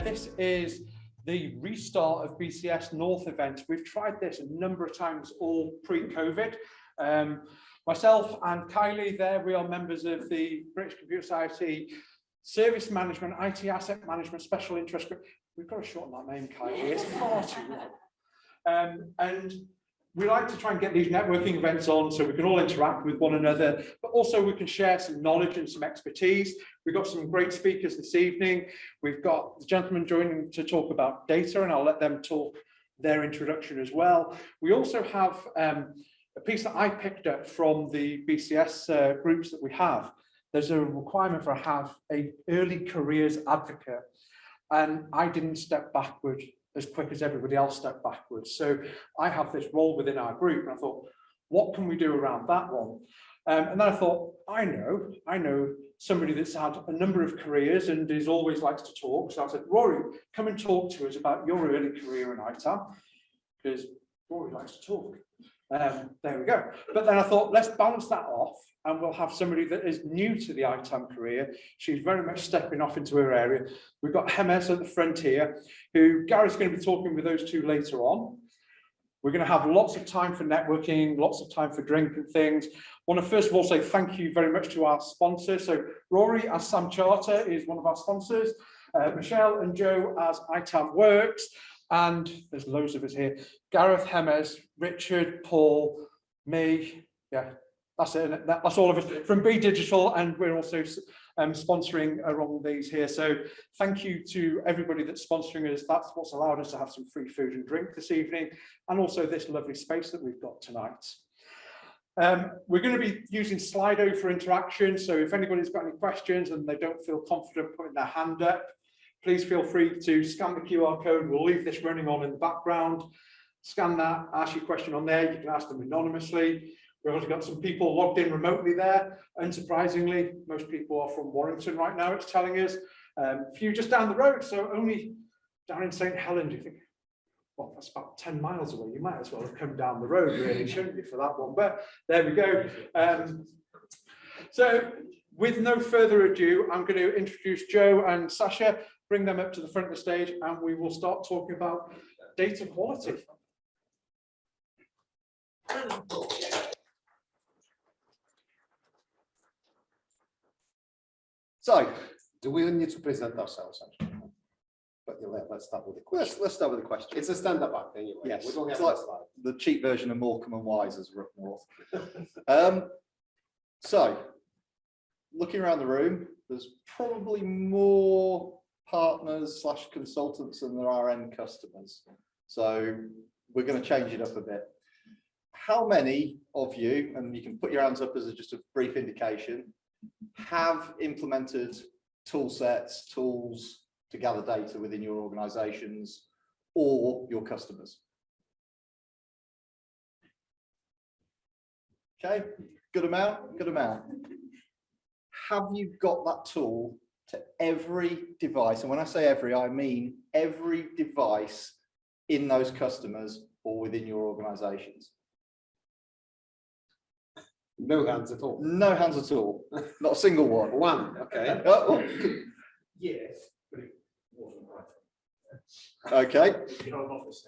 This is the restart of BCS North events. We've tried this a number of times, all pre-COVID. Myself and Kylie there, we are members of the British Computer Society Service Management, IT Asset Management Special Interest Group. We've got to shorten that name, Kylie, it's far too long. And we like to try and get these networking events on so we can all interact with one another, but also we can share some knowledge and some expertise. We've got some great speakers this evening. We've got the gentleman joining to talk about data, and I'll let them talk their introduction as well. We also have a piece that I picked up from the BCS groups that we have. There's a requirement for have an early careers advocate, and I didn't step backward as quick as everybody else stepped backwards. So I have this role within our group, and I thought, what can we do around that one? And then I thought, I know somebody that's had a number of careers and is always likes to talk. So I said, Rory, come and talk to us about your early career in ITAM, because Rory likes to talk. There we go. But then I thought, let's balance that off, and we'll have somebody that is new to the ITAM career. She's very much stepping off into her area. We've got Hemes at the front here, who Gary's going to be talking with those two later on. We're going to have lots of time for networking, lots of time for drink and things. I want to first of all say thank you very much to our sponsors. So Rory, as Sam Charter, is one of our sponsors. Michelle and Joe as ITAM Works. And there's loads of us here. Gareth, Hemes, Richard, Paul, me. Yeah, that's it. That's all of us from B Digital, and we're also sponsoring along these here. So thank you to everybody that's sponsoring us. That's what's allowed us to have some free food and drink this evening, and also this lovely space that we've got tonight. We're going to be using Slido for interaction. So if anybody's got any questions and they don't feel confident putting their hand up, please feel free to scan the QR code. We'll leave this running on in the background. Scan that, ask your question on there. You can ask them anonymously. We've also got some people logged in remotely there. Unsurprisingly, most people are from Warrington right now, it's telling us. A few just down the road, so only down in St. Helens. You think, well, that's about 10 miles away. You might as well have come down the road, really, shouldn't you, for that one? But there we go. So with no further ado, I'm going to introduce Joe and Sasha, bring them up to the front of the stage, and we will start talking about data quality. So, do we need to present ourselves? Actually? But let's start with the question. Let's start with the question. It's a stand-up act anyway. Yes, we don't have it's like the cheap version of Morecambe and Wise as Rook North. So, looking around the room, there's probably more partners / consultants than there are end customers. So, we're going to change it up a bit. How many of you, and you can put your hands up as just a brief indication, have implemented tool sets, tools to gather data within your organizations or your customers? Okay, good amount, good amount. Have you got that tool to every device? And when I say every, I mean every device in those customers or within your organizations? no hands at all. No hands at all. Not a single one. One, okay. Yes, but it wasn't right. Okay. You know, an office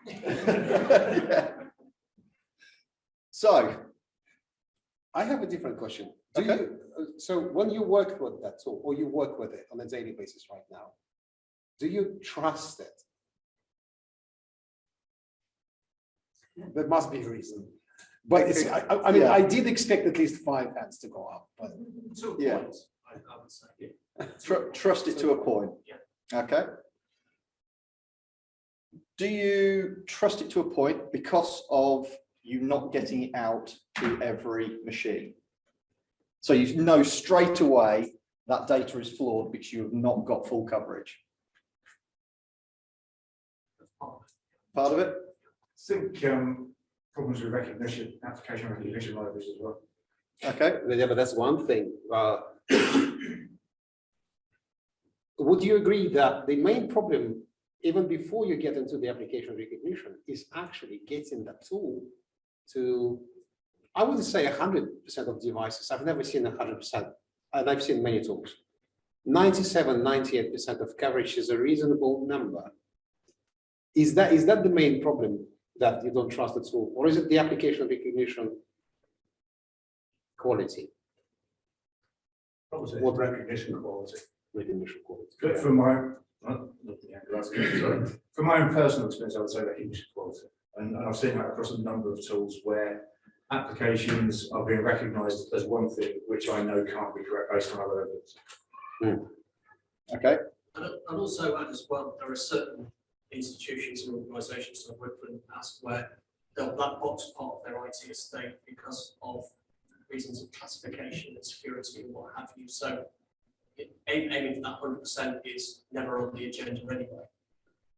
Yeah. So, I have a different question. Do Okay. so when you work with that tool, or you work with it on a daily basis right now, do you trust it? There must be a reason. But it's, I mean, Yeah. I did expect at least 5 hands to go up, but 2 Yeah. points, I would say. Trust it to a point. Yeah. Okay. Do you trust it to a point because of you not getting it out to every machine? So you know straight away that data is flawed because you have not got full coverage. Part of it? I think problems with recognition, application recognition libraries as well. Okay. yeah, but that's one thing. Would you agree that the main problem, even before you get into the application recognition, is actually getting the tool to, I wouldn't say 100% of devices. I've never seen 100%, and I've seen many tools. 97-98% of coverage is a reasonable number. Is that the main problem, that you don't trust the tool, or is it the application recognition quality? What recognition quality? Recognition quality. But from my own personal experience, I would say recognition quality. And I've seen that across a number of tools where applications are being recognised as one thing, which I know can't be correct based on other evidence. Okay. And also add as well, there are certain institutions and organisations I've worked with in the past where they'll black box part of their IT estate because of reasons of classification and security and what have you. So aiming for that 100% is never on the agenda anyway.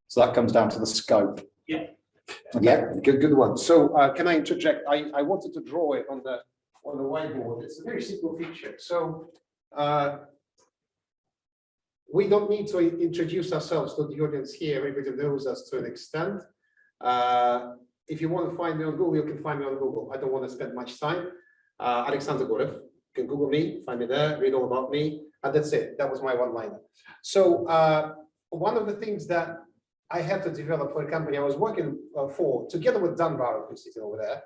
So that comes down to the scope. Yeah. Okay. Yeah, good one. So can I interject? I wanted to draw it on the whiteboard. It's a very simple picture. So we don't need to introduce ourselves to the audience here. Everybody knows us to an extent. If you want to find me on Google, you can find me on Google. I don't want to spend much time. Alexander Gorev, you can Google me, find me there, read all about me, and that's it. That was my one-liner. So one of the things that I had to develop for a company I was working for, together with Dan Barrow, who's sitting over there,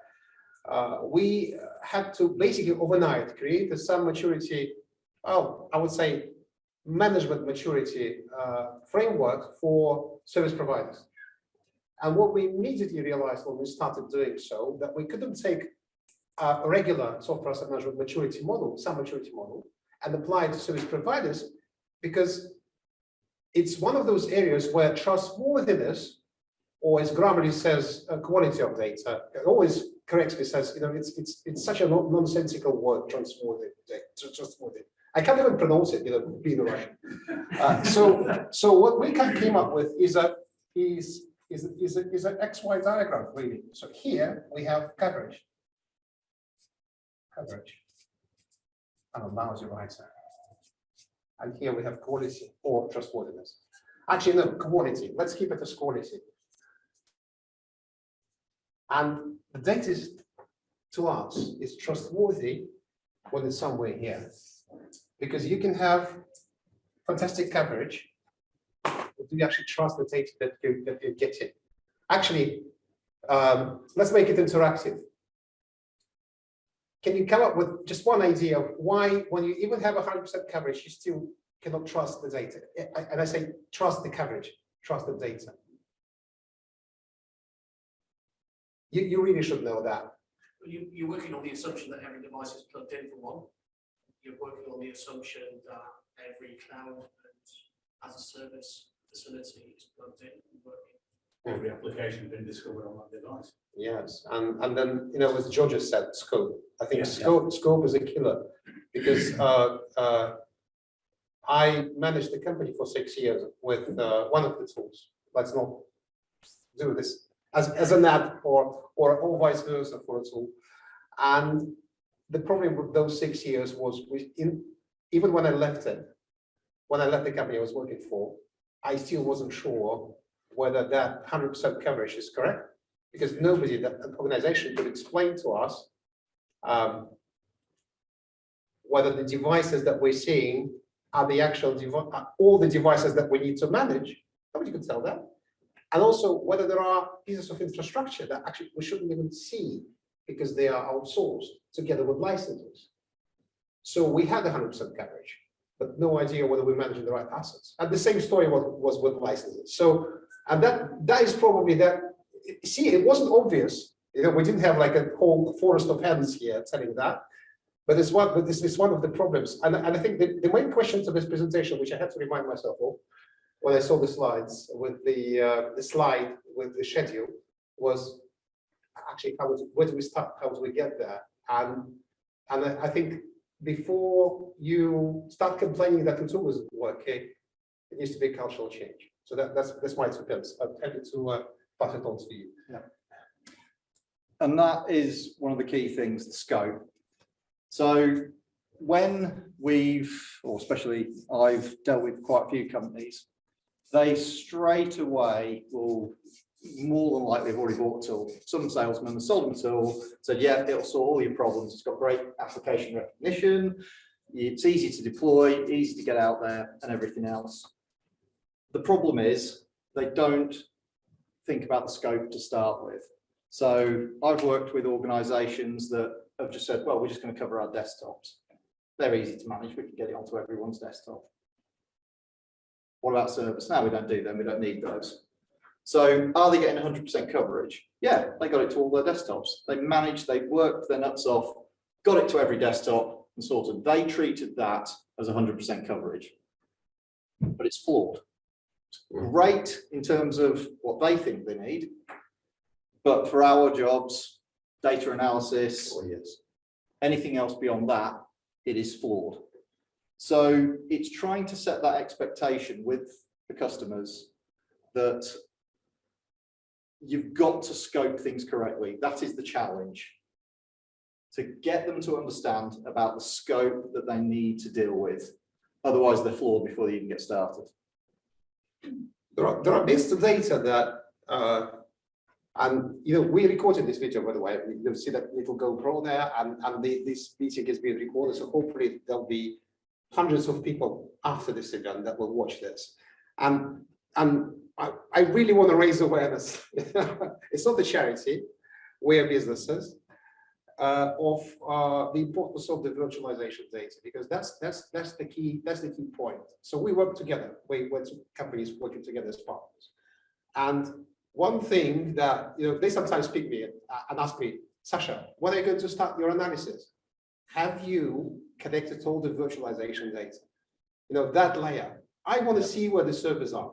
we had to basically overnight create a some maturity, I would say management maturity framework for service providers. And what we immediately realized when we started doing so, that we couldn't take a regular software asset management maturity model, some maturity model, and apply it to service providers, because it's one of those areas where trustworthiness, or as Grammarly says, quality of data, it always corrects me, says, you know, it's such a nonsensical word, trustworthy. I can't even pronounce it, you know, being a Russian. So what we came up with is an XY diagram, really. So here we have coverage. I'm a lousy writer. And here we have quality or trustworthiness. Actually, no, quality. Let's keep it as quality. And the data is, to us, is trustworthy when it's somewhere here. Because you can have fantastic coverage, but do you actually trust the data that you're getting? Actually, let's make it interactive. Can you come up with just one idea of why, when you even have 100% coverage, you still cannot trust the data? And I say, trust the coverage, trust the data. You really should know that. You're working on the assumption that every device is plugged in for one. You're working on the assumption that every cloud and as a service facility is plugged in and working. Every application has been discovered on that device. Yes, and then, you know, as Georgia said, scope. I think Yeah. scope is a killer, because I managed the company for 6 years with one of the tools. Let's not do this as an app or vice versa for a tool. And the problem with those 6 years was, even when I left the company I was working for, I still wasn't sure whether that 100% coverage is correct, because nobody, that organization, could explain to us whether the devices that we're seeing are the actual all the devices that we need to manage. Nobody could tell that. And also whether there are pieces of infrastructure that actually we shouldn't even see because they are outsourced together with licenses. So we had 100% coverage, but no idea whether we're managing the right assets. And the same story was with licenses. So, and that is probably that. See, it wasn't obvious. You know, we didn't have like a whole forest of hands here telling that. But this is one of the problems. And I think the main question to this presentation, which I had to remind myself of when I saw the slides with the slide with the schedule, was actually where do we start? How do we get there? And I think before you start complaining that the tool isn't working, it needs to be a cultural change. So that's my 2 pence. I'm happy to pass it on to you. Yeah. And that is one of the key things, the scope. So when or especially I've dealt with quite a few companies, they straight away will more than likely have already bought a tool. Some salesman has sold them a tool, said, yeah, it'll solve all your problems. It's got great application recognition. it's easy to deploy, easy to get out there and everything else. The problem is they don't think about the scope to start with. So I've worked with organizations that have just said, well, we're just going to cover our desktops. They're easy to manage. We can get it onto everyone's desktop. What about servers? No, we don't do them. We don't need those. So are they getting 100% coverage? Yeah, they got it to all their desktops. They managed, they worked their nuts off, got it to every desktop and sorted. They treated that as 100% coverage, but it's flawed. It's great in terms of what they think they need, but for our jobs, data analysis, anything else beyond that, it is flawed. So it's trying to set that expectation with the customers that you've got to scope things correctly. That is the challenge, to get them to understand about the scope that they need to deal with. Otherwise, they're flawed before they even get started. There are bits of data that, and we recorded this video, by the way. You'll see that little GoPro there, and this meeting is being recorded. So hopefully there'll be hundreds of people after this event that will watch this. And I really want to raise awareness. It's not a charity, we're businesses, of the importance of the virtualization data, because that's the key point. So we work together. We're companies working together as partners. And one thing that they sometimes pick me and ask me, Sasha, when are you going to start your analysis? Have you connected all the virtualization data? That layer. I want to see where the servers are.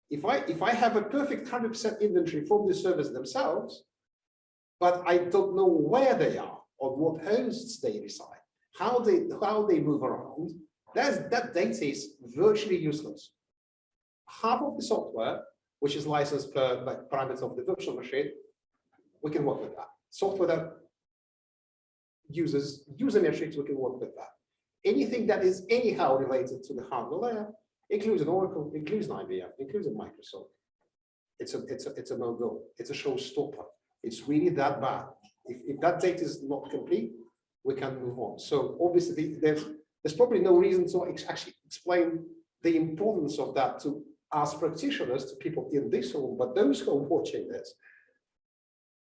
If I have a perfect 100% inventory from the servers themselves, but I don't know where they are, on what hosts they reside, how they move around, that data is virtually useless. Half of the software, which is licensed per parameters of the virtual machine, we can work with that. Software that uses user metrics, we can work with that. Anything that is anyhow related to the hardware layer, includes an Oracle, includes an IBM, includes a Microsoft. It's a no-go. It's a showstopper. It's really that bad. If that data is not complete, we can move on. So obviously, there's probably no reason to actually explain the importance of that to us practitioners, to people in this room, but those who are watching this,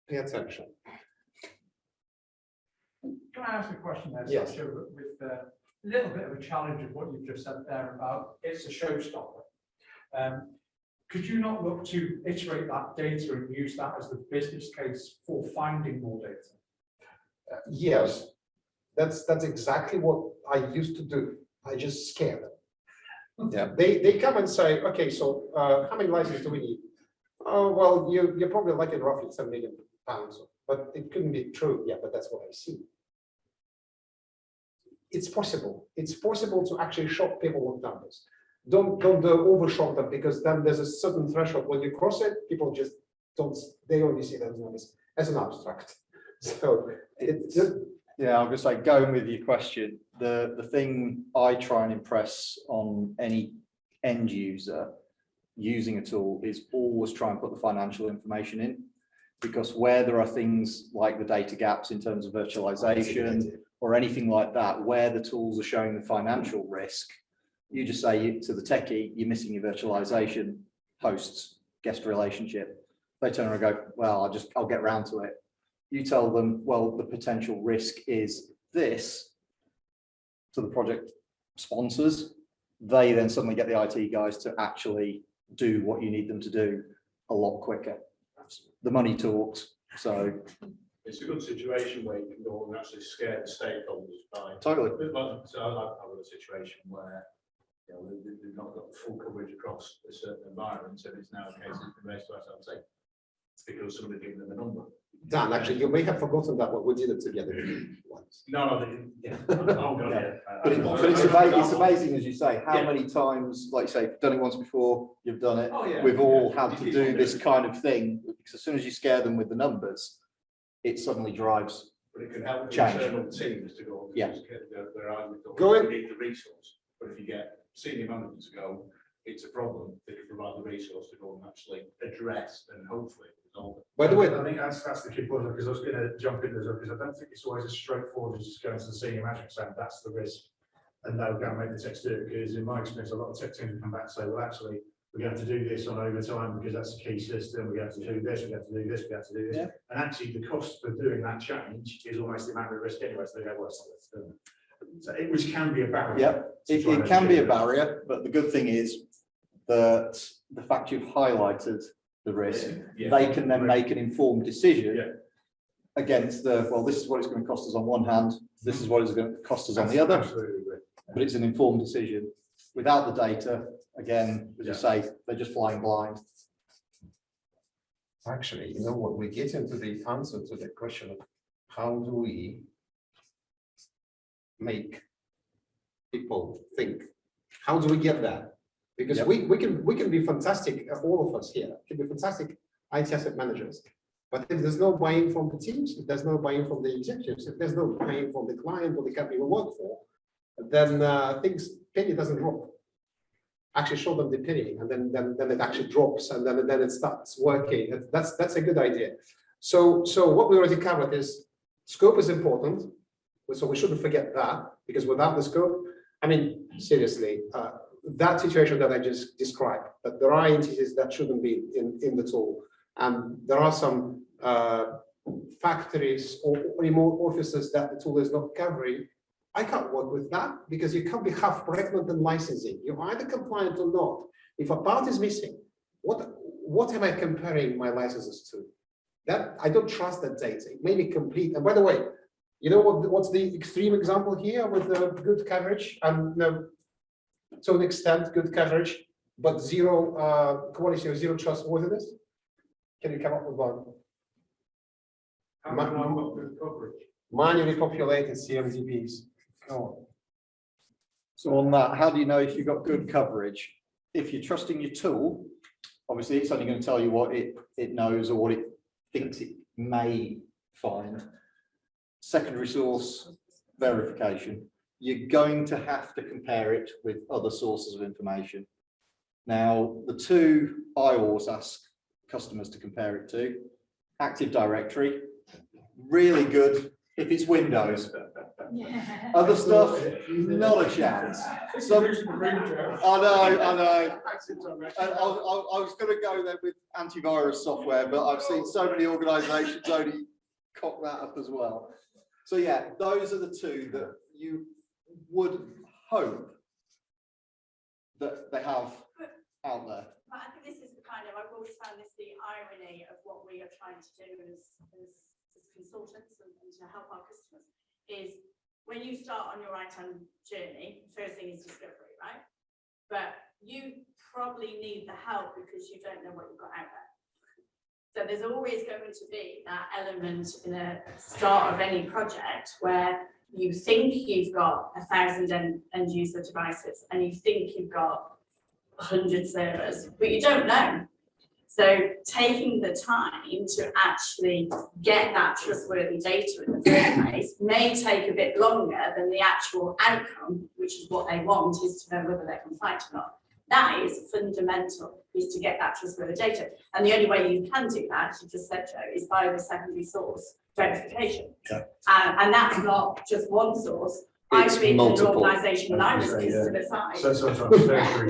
pay attention. Can I ask a question there, Yes. Sasha, with a little bit of a challenge of what you've just said there about it's a showstopper. Could you not look to iterate that data and use that as the business case for finding more data? Yes, that's exactly what I used to do. I just scare them. Yeah. They come and say, okay, so how many licenses do we need? Oh, well, you're probably like in roughly £7 million, but it couldn't be true. Yeah, but that's what I see. It's possible. It's possible to actually shock people with numbers. Don't overshock them, because then there's a certain threshold. When you cross it, people just don't. They only see those numbers as an abstract. So it's yeah, I'm going to say, going with your question, the thing I try and impress on any end user using a tool is always try and put the financial information in, because where there are things like the data gaps in terms of virtualization or anything like that, where the tools are showing the financial risk, you just say to the techie, you're missing your virtualization hosts guest relationship. They turn around and go, well, I'll get around to it. You tell them, well, the potential risk is this to the project sponsors. They then suddenly get the IT guys to actually do what you need them to do a lot quicker. The money talks. So it's a good situation where you can go and actually scare the stakeholders by. Totally. So I've got a situation where they've not got full coverage across a certain environment, and it's now a case of raised to SLT. It's because somebody gave them a number. Dan, actually, you may have forgotten that, but we did it together once. No, they didn't. Yeah. Oh, God, yeah. But it's amazing, as you say, how many times, like you say, you've done it once before, you've done it. Oh, yeah. We've all had to do this kind of thing, because as soon as you scare them with the numbers, it suddenly drives. But it can help Change. internal teams to go. Yeah. They're arguing, Go in. we need the resource, but if you get senior management to go, it's a problem. They can provide the resource to go and actually address and hopefully resolve it. By the way, I think that's the key point, because I was going to jump in there, because I don't think it's always as straightforward as just going to the senior management saying that's the risk. and they'll go and make the text do it, because in my experience, a lot of tech teams will come back and say, well, actually, we're going to do this on overtime because that's a key system. We have to do this, we have to do this, we have to do this. Yeah. And actually, the cost for doing that change is almost the amount of risk anyway. So they go, well, it's not worth doing. So it which can be a barrier. Yeah, it can be a barrier, but the good thing is that the fact you've highlighted the risk, they can then make an informed decision against the, well, this is what it's going to cost us on one hand, this is what it's going to cost us on the other. Absolutely. But it's an informed decision. Without the data, again, as you say, they're just flying blind. Actually, you know what, we get into the answer to the question of how do we make people think? How do we get there? Because Yep. we can be fantastic, all of us here can be fantastic IT asset managers. But if there's no buy-in from the teams, if there's no buy-in from the executives, if there's no buy-in from the client or the company we work for, then penny doesn't drop. Actually show them the penny, and then it actually drops, and then it starts working. That's a good idea. So what we already covered is scope is important. So we shouldn't forget that, because without the scope, I mean, seriously, that situation that I just described, that there are entities that shouldn't be in the tool. And there are some factories or remote offices that the tool is not covering. I can't work with that, because you can't be half pregnant in licensing. You're either compliant or not. If a part is missing, what am I comparing my licenses to? That I don't trust that data. It may be complete. And by the way, you know what's the extreme example here with the good coverage and to an extent good coverage, but zero quality or zero trustworthiness? Can you come up with one? Manually populated CMDBs. Go on. So on that, how do you know if you've got good coverage? If you're trusting your tool, obviously it's only going to tell you what it knows or what it thinks it may find. Secondary source verification. You're going to have to compare it with other sources of information. Now, the two I always ask customers to compare it to: Active Directory, really good if it's Windows. Other stuff, not a chance. So, I know. I was going to go there with antivirus software, but I've seen so many organisations only cock that up as well. So yeah, those are the two that you would hope that they have out there. But I think this is the kind of, I've always found this the irony of what we are trying to do as consultants and to help our customers, is when you start on your ITAM journey, first thing is discovery, right? But you probably need the help because you don't know what you've got out there. So there's always going to be that element in the start of any project where you think you've got 1,000 end user devices and you think you've got 100 servers, but you don't know. So taking the time to actually get that trustworthy data in the first place may take a bit longer than the actual outcome, which is what they want, is to know whether they're compliant or not. That is fundamental, is to get that trustworthy data. And the only way you can do that, as you just said, Joe, is by the secondary source verification. Yeah. And that's not just one source. I've been in an organisation when I was customer side. So sometimes very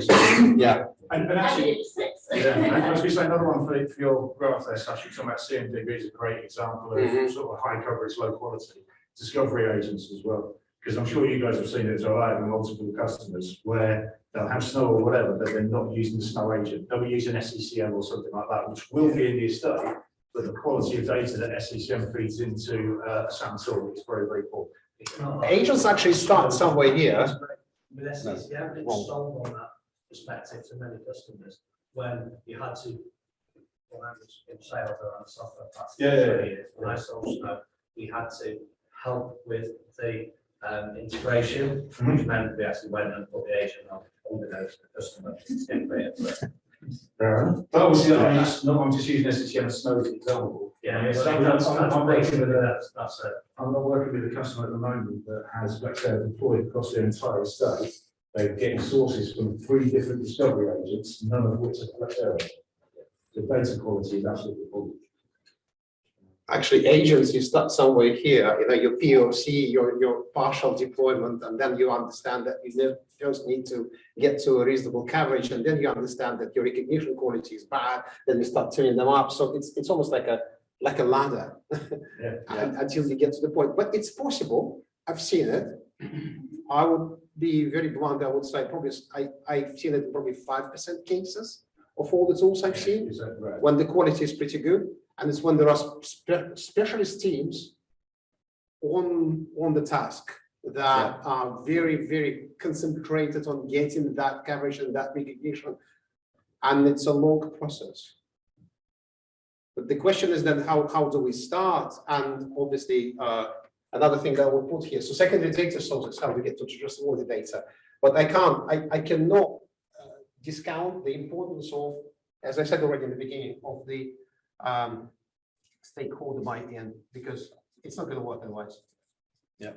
Yeah. And actually, I was going to say another one for your graph there, Sash. You're talking about CMDB is a great example of sort of high coverage, low quality discovery agents as well. Because I'm sure you guys have seen it as well. I have multiple customers where they'll have Snow or whatever, but they're not using the Snow agent. They'll be using SCCM or something like that, which will be in the estate, but the quality of data that SCCM feeds into a SAM tool is very, very poor. Agents actually start somewhere here. With SCCM, it's sold on that perspective to many customers when you had to, when I was in sales around software platforms, when I sold Snow, we had to help with the integration, which meant we actually went and put the agent on the customer integrated with it. Fair enough. But obviously, I'm just using SCCM as Snow as an example. Yeah, I'm not working with a customer at the moment that has, like I said, deployed across their entire estate. They're getting sources from 3 different discovery agents, none of which are correct. The data quality is absolutely poor. actually agency start somewhere here, your POC, your partial deployment, and then you understand that you just need to get to a reasonable coverage, and then you understand that your recognition quality is bad, then you start turning them up. So it's almost like a ladder until you get to the point. But it's possible. I've seen it. I would be very blunt. I would say probably I've seen it in probably 5% cases of all the tools I've seen when the quality is pretty good. And it's when there are specialist teams on the task that are very, very concentrated on getting that coverage and that recognition. And it's a long process. But the question is then how do we start? And obviously, another thing that we'll put here. So secondary data sources, how we get to trustworthy data. But I cannot discount the importance of, as I said already in the beginning, of the stakeholder buy-in, because it's not going to work otherwise. Yeah.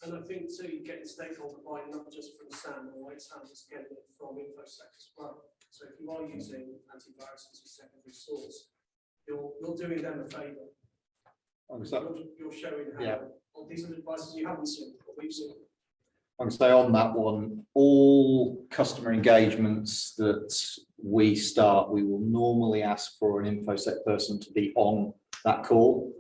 And I think too, you get stakeholder buy-in not just from Sam or Sam, it's getting it from InfoSec as well. So if you are using antivirus as a secondary source, you're doing them a favour. You're showing how these are advices you haven't seen, what we've seen. I can say on that one, all customer engagements that we start, we will normally ask for an InfoSec person to be on that call,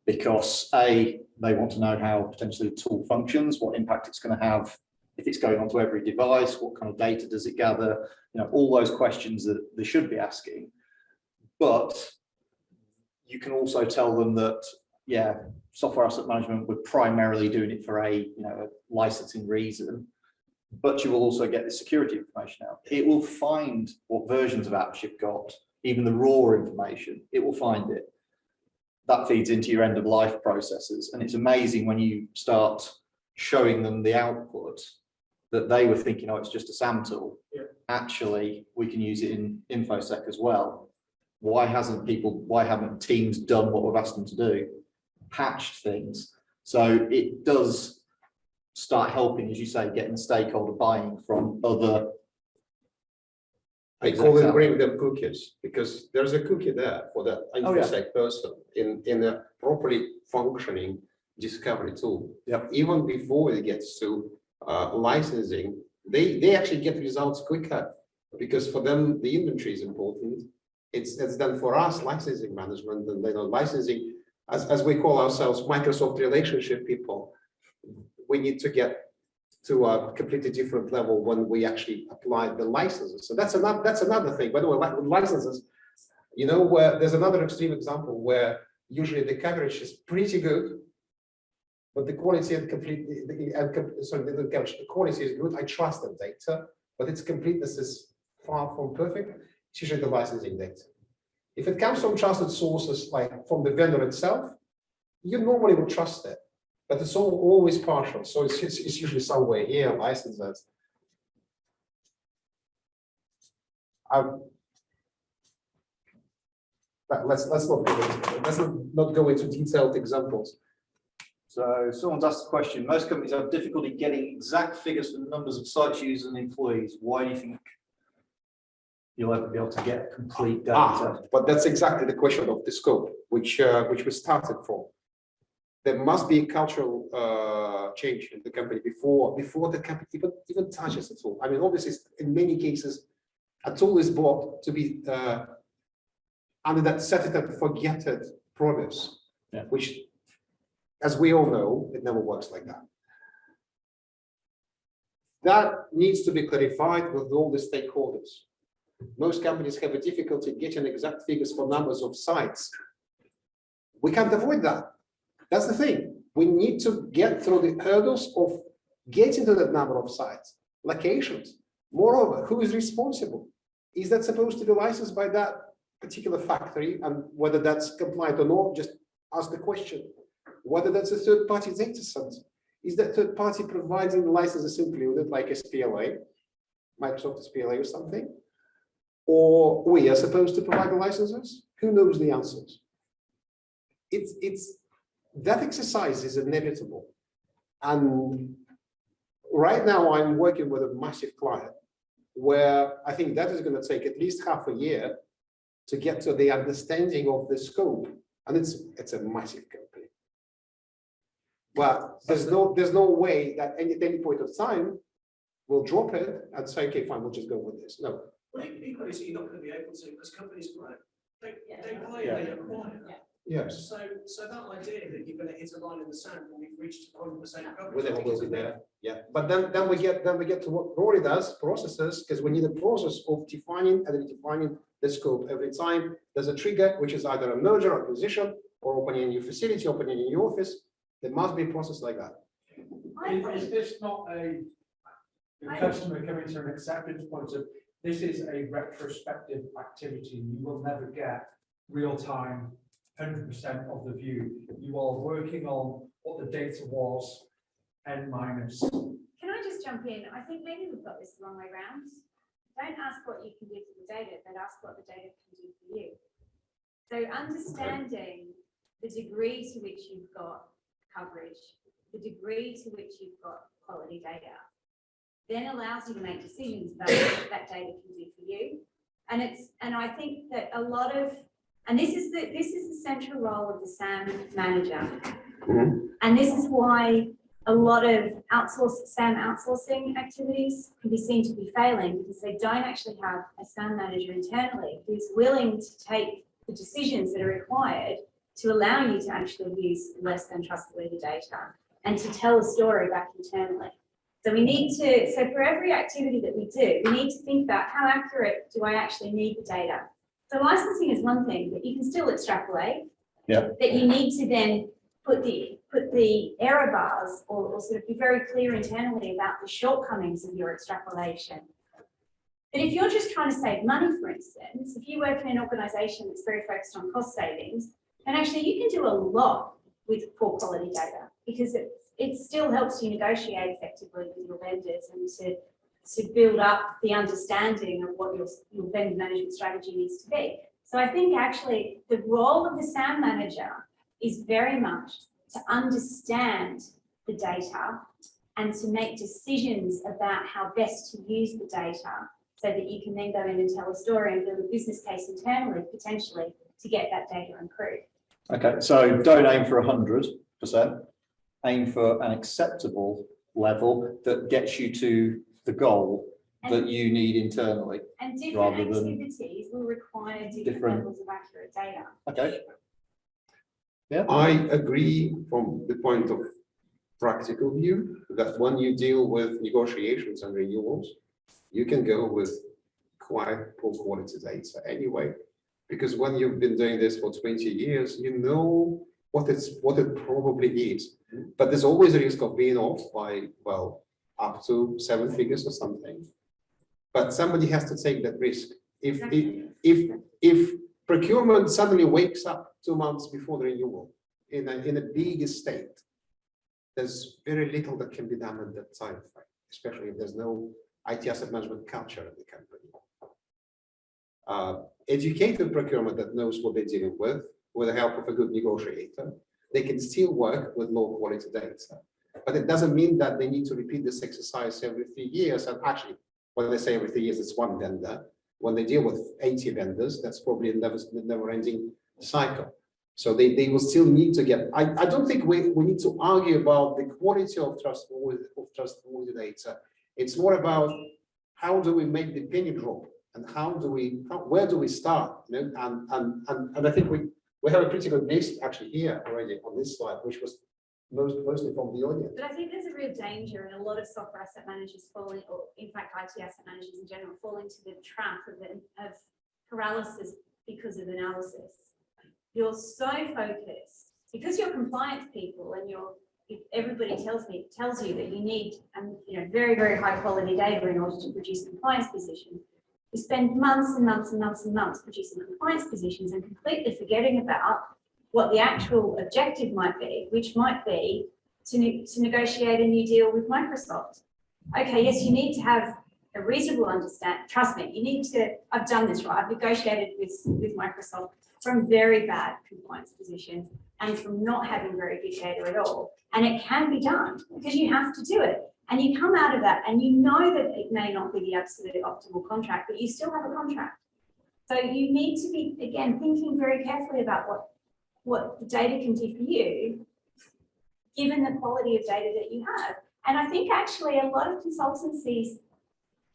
because they want to know how potentially the tool functions, what impact it's going to have, if it's going onto every device, what kind of data does it gather, all those questions that they should be asking. But you can also tell them that, software asset management, we're primarily doing it for a licensing reason, but you will also get the security information out. It will find what versions of apps you've got, even the raw information, it will find it. That feeds into your end of life processes. And it's amazing when you start showing them the output that they were thinking, oh, it's just a SAM tool. Yeah. Actually, we can use it in InfoSec as well. Why haven't teams done what we've asked them to do? Patched things. So it does start helping, as you say, getting the stakeholder buying from other. I call it bring them cookies, because there's a cookie there for that InfoSec person in a properly functioning discovery tool. Yep. Even before it gets to licensing, they actually get results quicker, because for them the inventory is important. It's done for us licensing management, and licensing, as we call ourselves Microsoft relationship people, we need to get to a completely different level when we actually apply the licenses. So that's another thing. By the way, with licenses, where there's another extreme example where usually the coverage is pretty good, but the quality and the quality is good. I trust the data, but its completeness is far from perfect. It's usually the licensing data. If it comes from trusted sources, like from the vendor itself, you normally would trust it, but it's always partial. So it's usually somewhere here, licenses. But let's not go into detailed examples. So someone's asked the question, most companies have difficulty getting exact figures for the numbers of sites, users and employees. Why do you think you'll ever be able to get complete data? But that's exactly the question of the scope, which we started from. There must be a cultural change in the company before the company even touches the tool. I mean, obviously, in many cases, a tool is bought to be under that set it and forget it promise, which, as we all know, it never works like that. That needs to be clarified with all the stakeholders. Most companies have a difficulty getting exact figures for numbers of sites. We can't avoid that. That's the thing. We need to get through the hurdles of getting to that number of sites, locations. Moreover, who is responsible? Is that supposed to be licensed by that particular factory? And whether that's compliant or not, just ask the question. Whether that's a third-party data center. Is that third party providing the licenses included, like SPLA, Microsoft SPLA or something? Or we are supposed to provide the licenses? Who knows the answers? That exercise is inevitable. And right now I'm working with a massive client where I think that is going to take at least half a year to get to the understanding of the scope. And it's a massive company. But there's no way that at any point of time we'll drop it and say, okay, fine, we'll just go with this. No. Well, equally, so you're not going to be able to, because companies grow. They buy, Yeah. they acquire. Yes. So that idea that you're going to hit a line in the sand when we've reached 100% coverage. Whatever will be there. Yeah. But then we get to what Rory does, processes, because we need a process of defining and redefining the scope every time there's a trigger, which is either a merger or acquisition or opening a new facility, opening a new office. There must be a process like that. Is this not a customer coming to an acceptance point of, this is a retrospective activity, you will never get real-time 100% of the view. You are working on what the data was, N minus. Can I just jump in? I think maybe we've got this the wrong way around. Don't ask what you can do for the data, but ask what the data can do for you. So understanding the degree to which you've got coverage, the degree to which you've got quality data, then allows you to make decisions about what that data can do for you. And I think that a lot of, and this is the central role of the SAM manager. And this is why a lot of SAM outsourcing activities can be seen to be failing, because they don't actually have a SAM manager internally who's willing to take the decisions that are required to allow you to actually use less than trustworthy data and to tell a story back internally. So we need to, so for every activity that we do, we need to think about how accurate do I actually need the data. So licensing is one thing, but you can still extrapolate. Yeah. That you need to then put the error bars or sort of be very clear internally about the shortcomings of your extrapolation. But if you're just trying to save money, for instance, if you work in an organization that's very focused on cost savings, then actually you can do a lot with poor quality data, because it still helps you negotiate effectively with your vendors and to build up the understanding of what your vendor management strategy needs to be. So I think actually the role of the SAM manager is very much to understand the data and to make decisions about how best to use the data so that you can then go in and tell a story and build a business case internally, potentially, to get that data improved. Okay, so don't aim for 100%. Aim for an acceptable level that gets you to the goal that you need internally. And different rather than activities will require different levels of accurate data. Okay. Yeah. I agree from the point of practical view that when you deal with negotiations and renewals, you can go with quite poor quality data anyway, because when you've been doing this for 20 years, you know what it probably is. But there's always a risk of being off by, well, up to 7 figures or something. But somebody has to take that risk. If procurement suddenly wakes up 2 months before the renewal in a big estate, there's very little that can be done at that time, especially if there's no IT asset management culture in the company. Educated procurement that knows what they're dealing with the help of a good negotiator, they can still work with low quality data. But it doesn't mean that they need to repeat this exercise every 3 years. And actually, when they say every 3 years, it's one vendor. When they deal with 80 vendors, that's probably a never-ending cycle. So they will still need to get. I don't think we need to argue about the quality of trustworthy data. It's more about how do we make the penny drop, and where do we start? You know, and I think we have a pretty good list actually here already on this slide, which was mostly from the audience. But I think there's a real danger, and a lot of software asset managers falling, or in fact IT asset managers in general, fall into the trap of paralysis because of analysis. You're so focused because you're compliance people, and everybody tells you that you need very, very high quality data in order to produce compliance positions. You spend months and months and months and months producing compliance positions and completely forgetting about what the actual objective might be, which might be to negotiate a new deal with Microsoft. Okay, yes, you need to have a reasonable understanding. Trust me, you need to. I've done this, right? I've negotiated with Microsoft from very bad compliance positions and from not having very good data at all. And it can be done because you have to do it. And you come out of that and you know that it may not be the absolute optimal contract, but you still have a contract. So you need to be, again, thinking very carefully about what the data can do for you, given the quality of data that you have. And I think actually a lot of consultancies,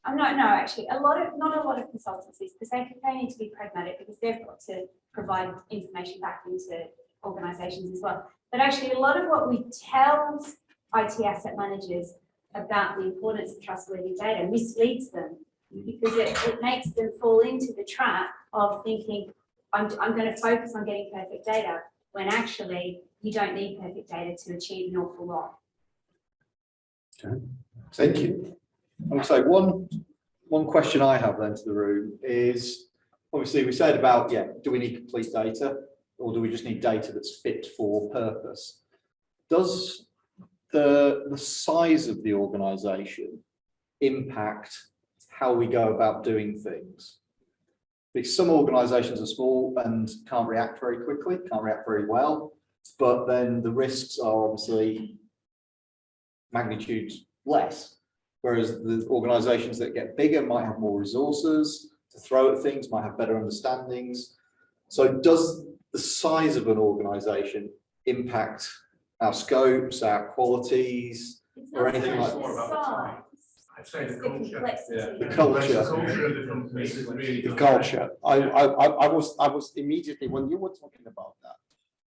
not a lot of consultancies, because they need to be pragmatic because they've got to provide information back into organizations as well. But actually a lot of what we tell IT asset managers about the importance of trustworthy data misleads them, because it makes them fall into the trap of thinking, I'm going to focus on getting perfect data, when actually you don't need perfect data to achieve an awful lot. Thank you. I would say one question I have then to the room is, obviously we said about, do we need complete data, or do we just need data that's fit for purpose? Does the size of the organization impact how we go about doing things? Because some organizations are small and can't react very quickly, can't react very well, but then the risks are obviously magnitudes less. Whereas the organizations that get bigger might have more resources to throw at things, might have better understandings. So does the size of an organization impact our scopes, our qualities, or anything like that? I'd say the The culture. culture. Of the company is really The culture. I was immediately, when you were talking about that,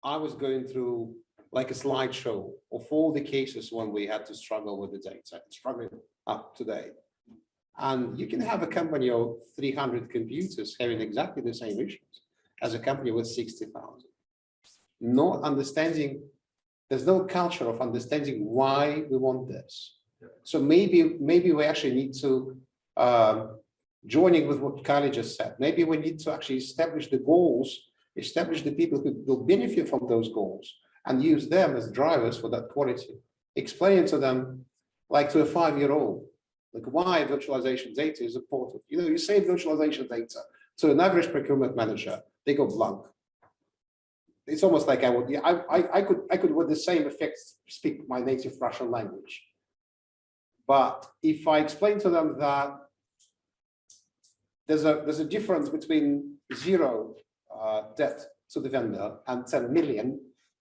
I was going through like a slideshow of all the cases when we had to struggle with the data, struggling up to date. And you can have a company of 300 computers having exactly the same issues as a company with 60,000. Not understanding, there's no culture of understanding why we want this. So maybe we actually need to, joining with what Kylie just said, maybe we need to actually establish the goals, establish the people who will benefit from those goals, and use them as drivers for that quality. Explain to them, like to a 5-year-old, like why virtualization data is important. You know, you say virtualization data to an average procurement manager, they go blank. It's almost like I could with the same effects speak my native Russian language. But if I explain to them that there's a difference between zero debt to the vendor and 10 million,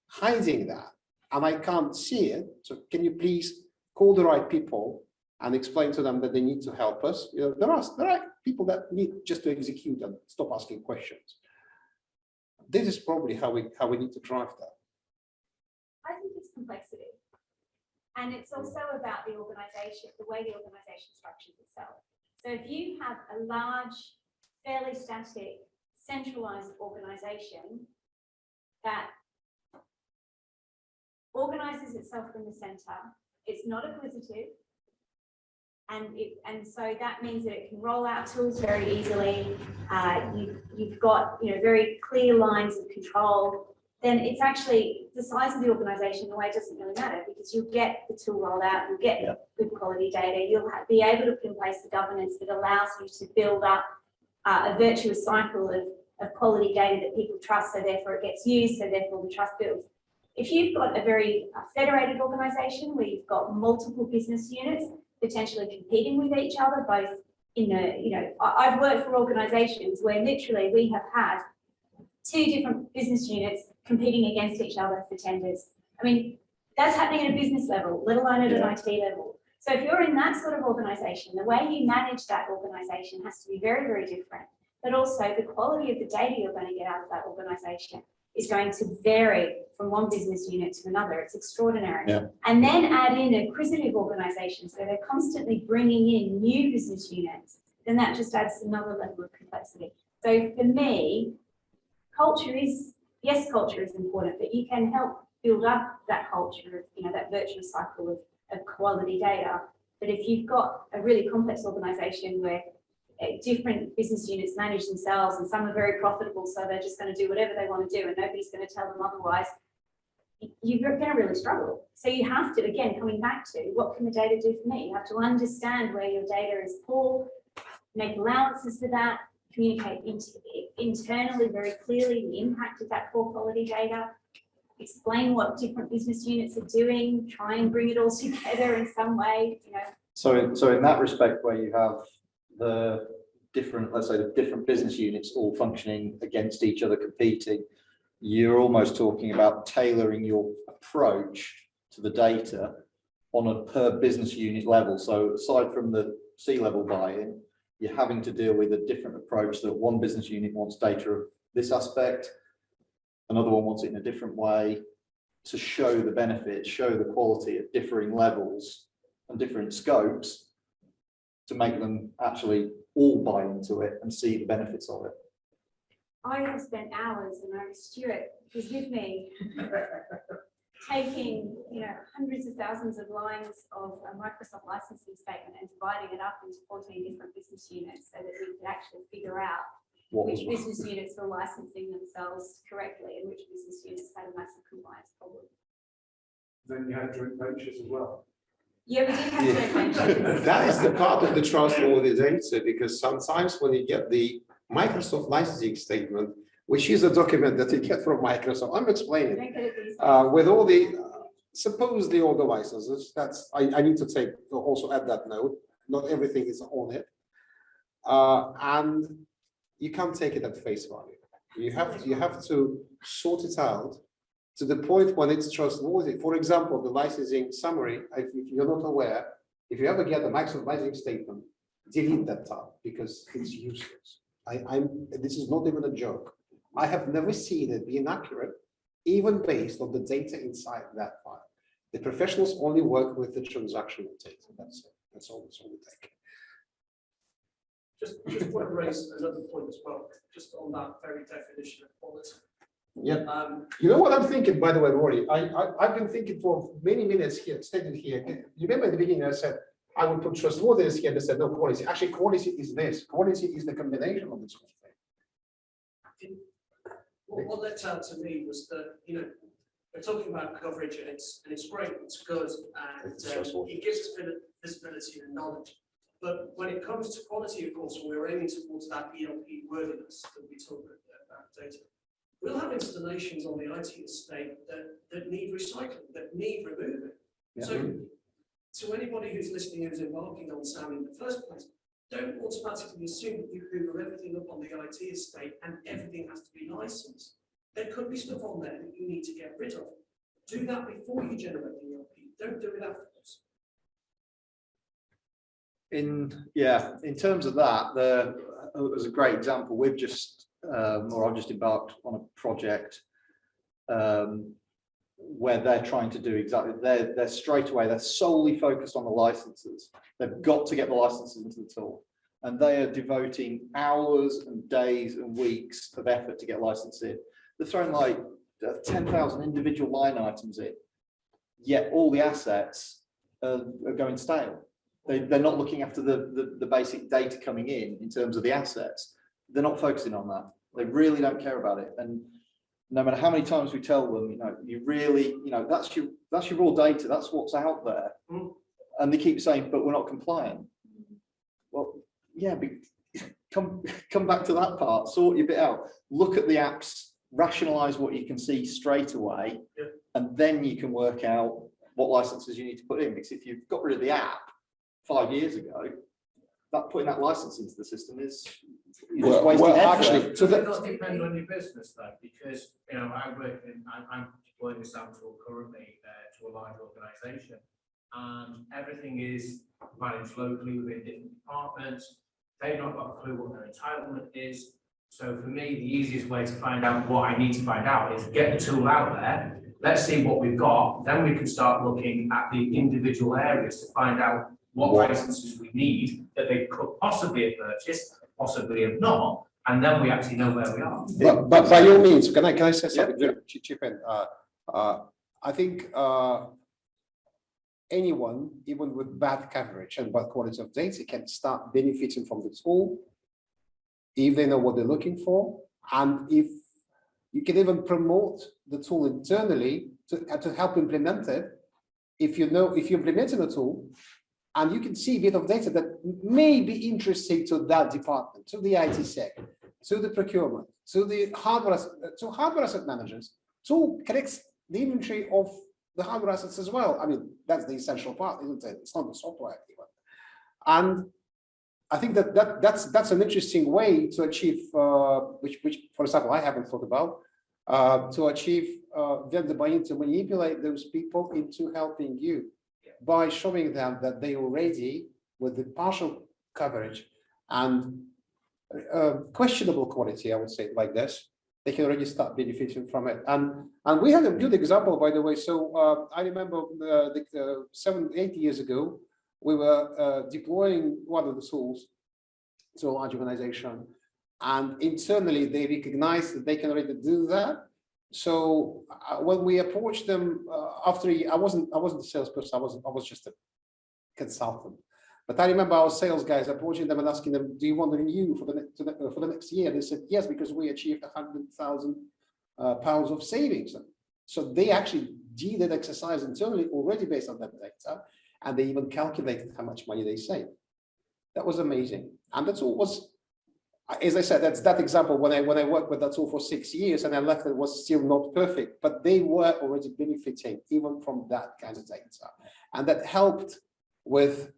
hiding that, and I can't see it, so can you please call the right people and explain to them that they need to help us? You know, there are people that need just to execute and stop asking questions. This is probably how we need to drive that. I think it's complexity. And it's also about the organization, the way the organization structures itself. So if you have a large, fairly static, centralized organization that organizes itself from the center, it's not acquisitive, and so that means that it can roll out tools very easily. You've got very clear lines of control. Then it's actually the size of the organization. The way it doesn't really matter, because you'll get the tool rolled out, you'll get good quality data, you'll be able to put in place the governance that allows you to build up a virtuous cycle of quality data that people trust, so therefore it gets used, so therefore the trust builds. If you've got a very federated organization where you've got multiple business units potentially competing with each other, both in the, I've worked for organizations where literally we have had 2 different business units competing against each other for tenders. I mean, that's happening at a business level, let alone at an IT level. So if you're in that sort of organization, the way you manage that organization has to be very, very different. But also the quality of the data you're going to get out of that organization is going to vary from one business unit to another. It's extraordinary. Yeah. And then add in acquisitive organizations where they're constantly bringing in new business units, then that just adds another level of complexity. So for me, culture is important, but you can help build up that culture of, that virtuous cycle of quality data. But if you've got a really complex organization where different business units manage themselves and some are very profitable, so they're just going to do whatever they want to do and nobody's going to tell them otherwise, you're going to really struggle. So you have to, again, coming back to what can the data do for me? You have to understand where your data is poor, make allowances for that, communicate internally very clearly the impact of that poor quality data, explain what different business units are doing, try and bring it all together in some way, So in that respect, where you have the different, let's say the different business units all functioning against each other, competing, you're almost talking about tailoring your approach to the data on a per business unit level. So aside from the C-level buy-in, you're having to deal with a different approach that one business unit wants data of this aspect, another one wants it in a different way, to show the benefits, show the quality at differing levels and different scopes, to make them actually all buy into it and see the benefits of it. I have spent hours, and Stuart was with me, taking, hundreds of thousands of lines of a Microsoft licensing statement and dividing it up into 14 different business units so that we could actually figure out which business units were licensing themselves correctly and which business units had a massive compliance problem. Then you had joint ventures as well. Yeah, we did have joint ventures. That is the part of the trustworthy data, because sometimes when you get the Microsoft licensing statement, which is a document that you get from Microsoft, I'm explaining, Don't get it these days. with all the, supposedly all the licenses, I need to also add that note, not everything is on it. And you can't take it at face value. You have to sort it out to the point when it's trustworthy. For example, the licensing summary, if you're not aware, if you ever get the Microsoft licensing statement, delete that tab because it's useless. This is not even a joke. I have never seen it be inaccurate, even based on the data inside that file. The professionals only work with the transactional data. That's it. That's all we take. Just want to raise another point as well, just on that very definition of quality. Yeah. You know what I'm thinking, by the way, Rory? I've been thinking for many minutes here, stated here. You remember at the beginning I said I would put trustworthiness here, and I said no, quality. Actually, quality is this. Quality is the combination of this whole thing. What led out to me was that, we're talking about coverage and it's great, it's good, and it gives us visibility and knowledge. But when it comes to quality, of course, when we're aiming towards that ELP worthiness that we talk about data, we'll have installations on the IT estate that need recycling, that need removing. Yeah. So to anybody who's listening who's embarking on SAM in the first place, don't automatically assume that you hoover everything up on the IT estate and everything has to be licensed. There could be stuff on there that you need to get rid of. Do that before you generate the ELP. Don't do it afterwards. In terms of that, it was a great example. We've just, or I've just embarked on a project where they're trying to do exactly, they're straight away, they're solely focused on the licenses. They've got to get the licenses into the tool. And they are devoting hours and days and weeks of effort to get licensed in. They're throwing like 10,000 individual line items in, yet all the assets are going stale. They're not looking after the basic data coming in terms of the assets. They're not focusing on that. They really don't care about it. And no matter how many times we tell them, you really, that's your raw data. That's what's out there. Mm. And they keep saying, but we're not compliant. Well, yeah, come back to that part, sort your bit out. Look at the apps, rationalize what you can see straight away, yeah. And then you can work out what licenses you need to put in. Because if you've got rid of the app 5 years ago, putting that license into the system is actually, so that does depend on your business though, because I'm deploying this SAM tool currently to a large organization, and everything is managed locally within different departments. They've not got a clue what their entitlement is. So for me, the easiest way to find out what I need to find out is get the tool out there. Let's see what we've got. Then we can start looking at the individual areas to find out what licenses we need that they could possibly have purchased, possibly have not, and then we actually know where we are. But by all means, can I say something? Yeah. Chip in. I think anyone, even with bad coverage and bad quality of data, can start benefiting from the tool if they know what they're looking for, and if you can even promote the tool internally to help implement it. If you're implementing a tool, and you can see a bit of data that may be interesting to that department, to the IT sec, to the procurement, to the hardware asset managers, to collect the inventory of the hardware assets as well. I mean, that's the essential part, isn't it? It's not the software even. And I think that's an interesting way to achieve, which for example, I haven't thought about, to achieve vendor buy-in, to manipulate those people into helping you by showing them that they already, with the partial coverage and questionable quality, I would say like this, they can already start benefiting from it. And we had a good example, by the way. So I remember 7-8 years ago, we were deploying one of the tools to a large organization, and internally they recognized that they can already do that. So when we approached them after I wasn't a salesperson, I was just a consultant. But I remember our sales guys approaching them and asking them, "Do you want to renew for the next year?" They said, "Yes, because we achieved 100,000 pounds of savings." So they actually did that exercise internally already based on that data, and they even calculated how much money they saved. That was amazing, and that's all was. As I said, that's that example when I worked with that tool for 6 years and I left, it was still not perfect, but they were already benefiting even from that kind of data, and that helped with.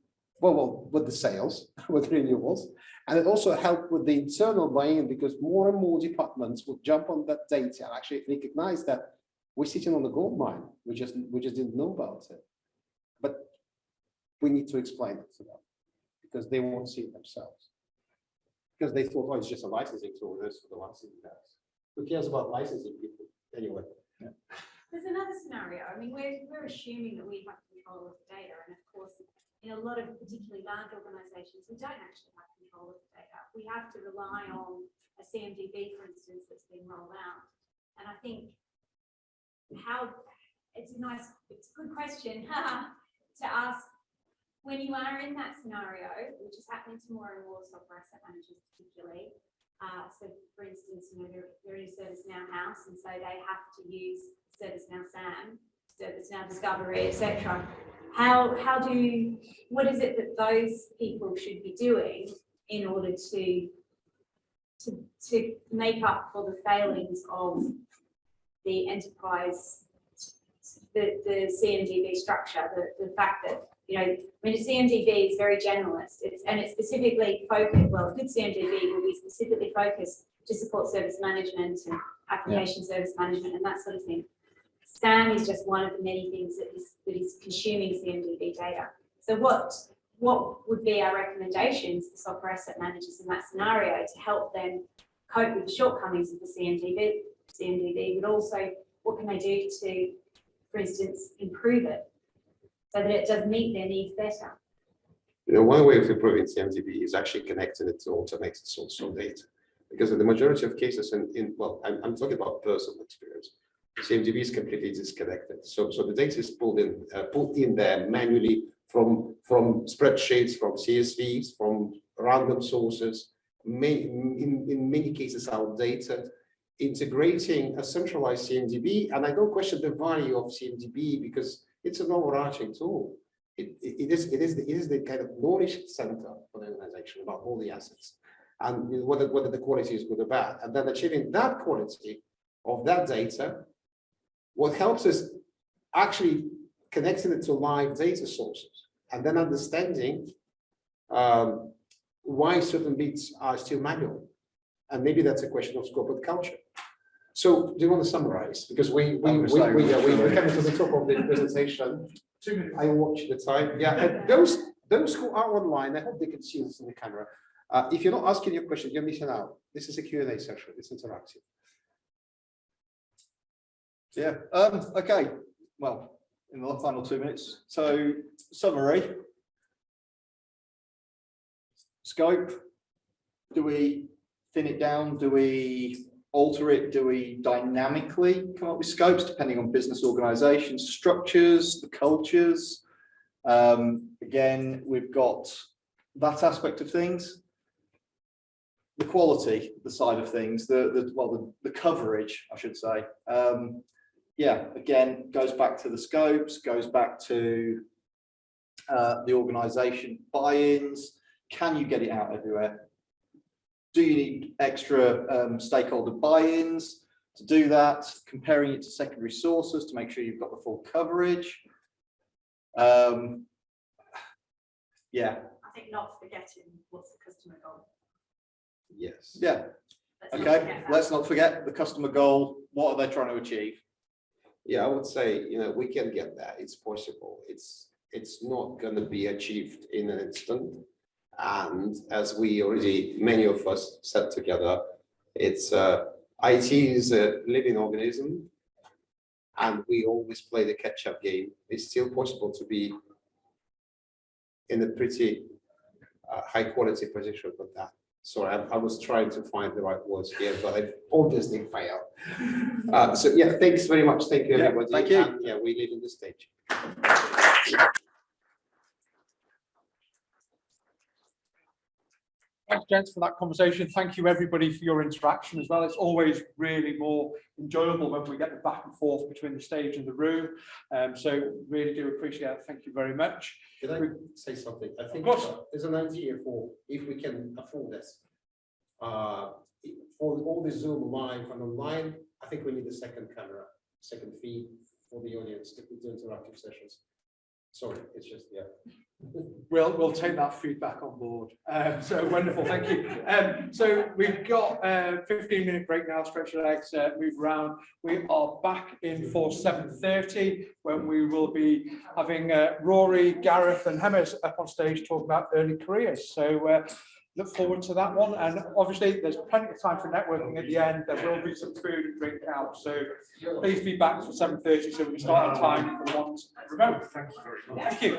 Well, with the sales, with renewals, and it also helped with the internal buy-in, because more and more departments would jump on that data and actually recognize that we're sitting on the gold mine. We just didn't know about it, but we need to explain it to them because they won't see it themselves. Because they thought, oh, it's just a licensing tool. This for the licensing guys. Who cares about licensing people anyway? Yeah. There's another scenario. I mean, we're assuming that we have control of the data, and of course, in a lot of particularly large organizations, we don't actually have control of the data. We have to rely on a CMDB, for instance, that's been rolled out. And I think it's a good question to ask when you are in that scenario, which is happening to more and more software asset managers particularly. So for instance, you know, they're in a ServiceNow house, and so they have to use ServiceNow SAM, ServiceNow Discovery, etc. What is it that those people should be doing in order to make up for the failings of the enterprise, the CMDB structure, the fact that, you know, I mean, a CMDB is very generalist. It's specifically focused, well, a good CMDB will be specifically focused to support service management and application service management and that sort of thing. SAM is just one of the many things that is consuming CMDB data. So what would be our recommendations for software asset managers in that scenario to help them cope with the shortcomings of the CMDB, but also what can they do to, for instance, improve it so that it does meet their needs better? You know, one way of improving CMDB is actually connecting it to automated source of data, because in the majority of cases, I'm talking about personal experience. CMDB is completely disconnected. So the data is pulled in there manually from spreadsheets, from CSVs, from random sources, in many cases outdated. Integrating a centralized CMDB, and I don't question the value of CMDB because it's an overarching tool. It is the kind of knowledge center for the organization about all the assets and whether the quality is good or bad. And then achieving that quality of that data, what helps is actually connecting it to live data sources and then understanding why certain bits are still manual. And maybe that's a question of corporate culture. So do you want to summarize? Because we're coming to the top of the presentation. 2 minutes. I watch the time. Yeah, those who are online, I hope they can see this in the camera. If you're not asking your question, you're missing out. This is a Q&A session. It's interactive. Yeah. Okay. Well, in the final 2 minutes. So summary. Scope. Do we thin it down? Do we alter it? Do we dynamically come up with scopes depending on business organization structures, the cultures? Again, we've got that aspect of things. The quality, the side of things, the coverage, I should say. Yeah, again, goes back to the scopes, goes back to the organization buy-ins. Can you get it out everywhere? Do you need extra stakeholder buy-ins to do that? Comparing it to secondary sources to make sure you've got the full coverage. Yeah. think not forgetting what's the customer goal. Yes. Yeah, Let's not okay, forget that. let's not forget the customer goal. What are they trying to achieve? Yeah, I would say, we can get there. It's possible. It's not going to be achieved in an instant. And as we already, many of us said together, it's IT is a living organism, and we always play the catch-up game. It's still possible to be in a pretty high quality position for that. Sorry, I was trying to find the right words here, but I obviously failed. So yeah, thanks very much. Thank you, Yeah, everybody. thank you. And, yeah, we leave in the stage. Thanks, gents, for that conversation. Thank you, everybody, for your interaction as well. It's always really more enjoyable when we get the back and forth between the stage and the room. So really do appreciate it. Thank you very much. Can I say something? I think course. there's an idea for if we can afford this. For all the Zoom live and online, I think we need a second camera, second feed for the audience if we do interactive sessions. Sorry, it's just, yeah. We'll take that feedback on board. So wonderful, thank you. So we've got a 15-minute break now, stretch your legs, move around. We are back in for 7:30 when we will be having Rory, Gareth and Hemmers up on stage talking about early careers. So look forward to that one. And obviously there's plenty of time for networking at the end. There will be some food and drink out. So please be back for 7:30 so we can start on time for the ones remote. Thank you very much. Thank you.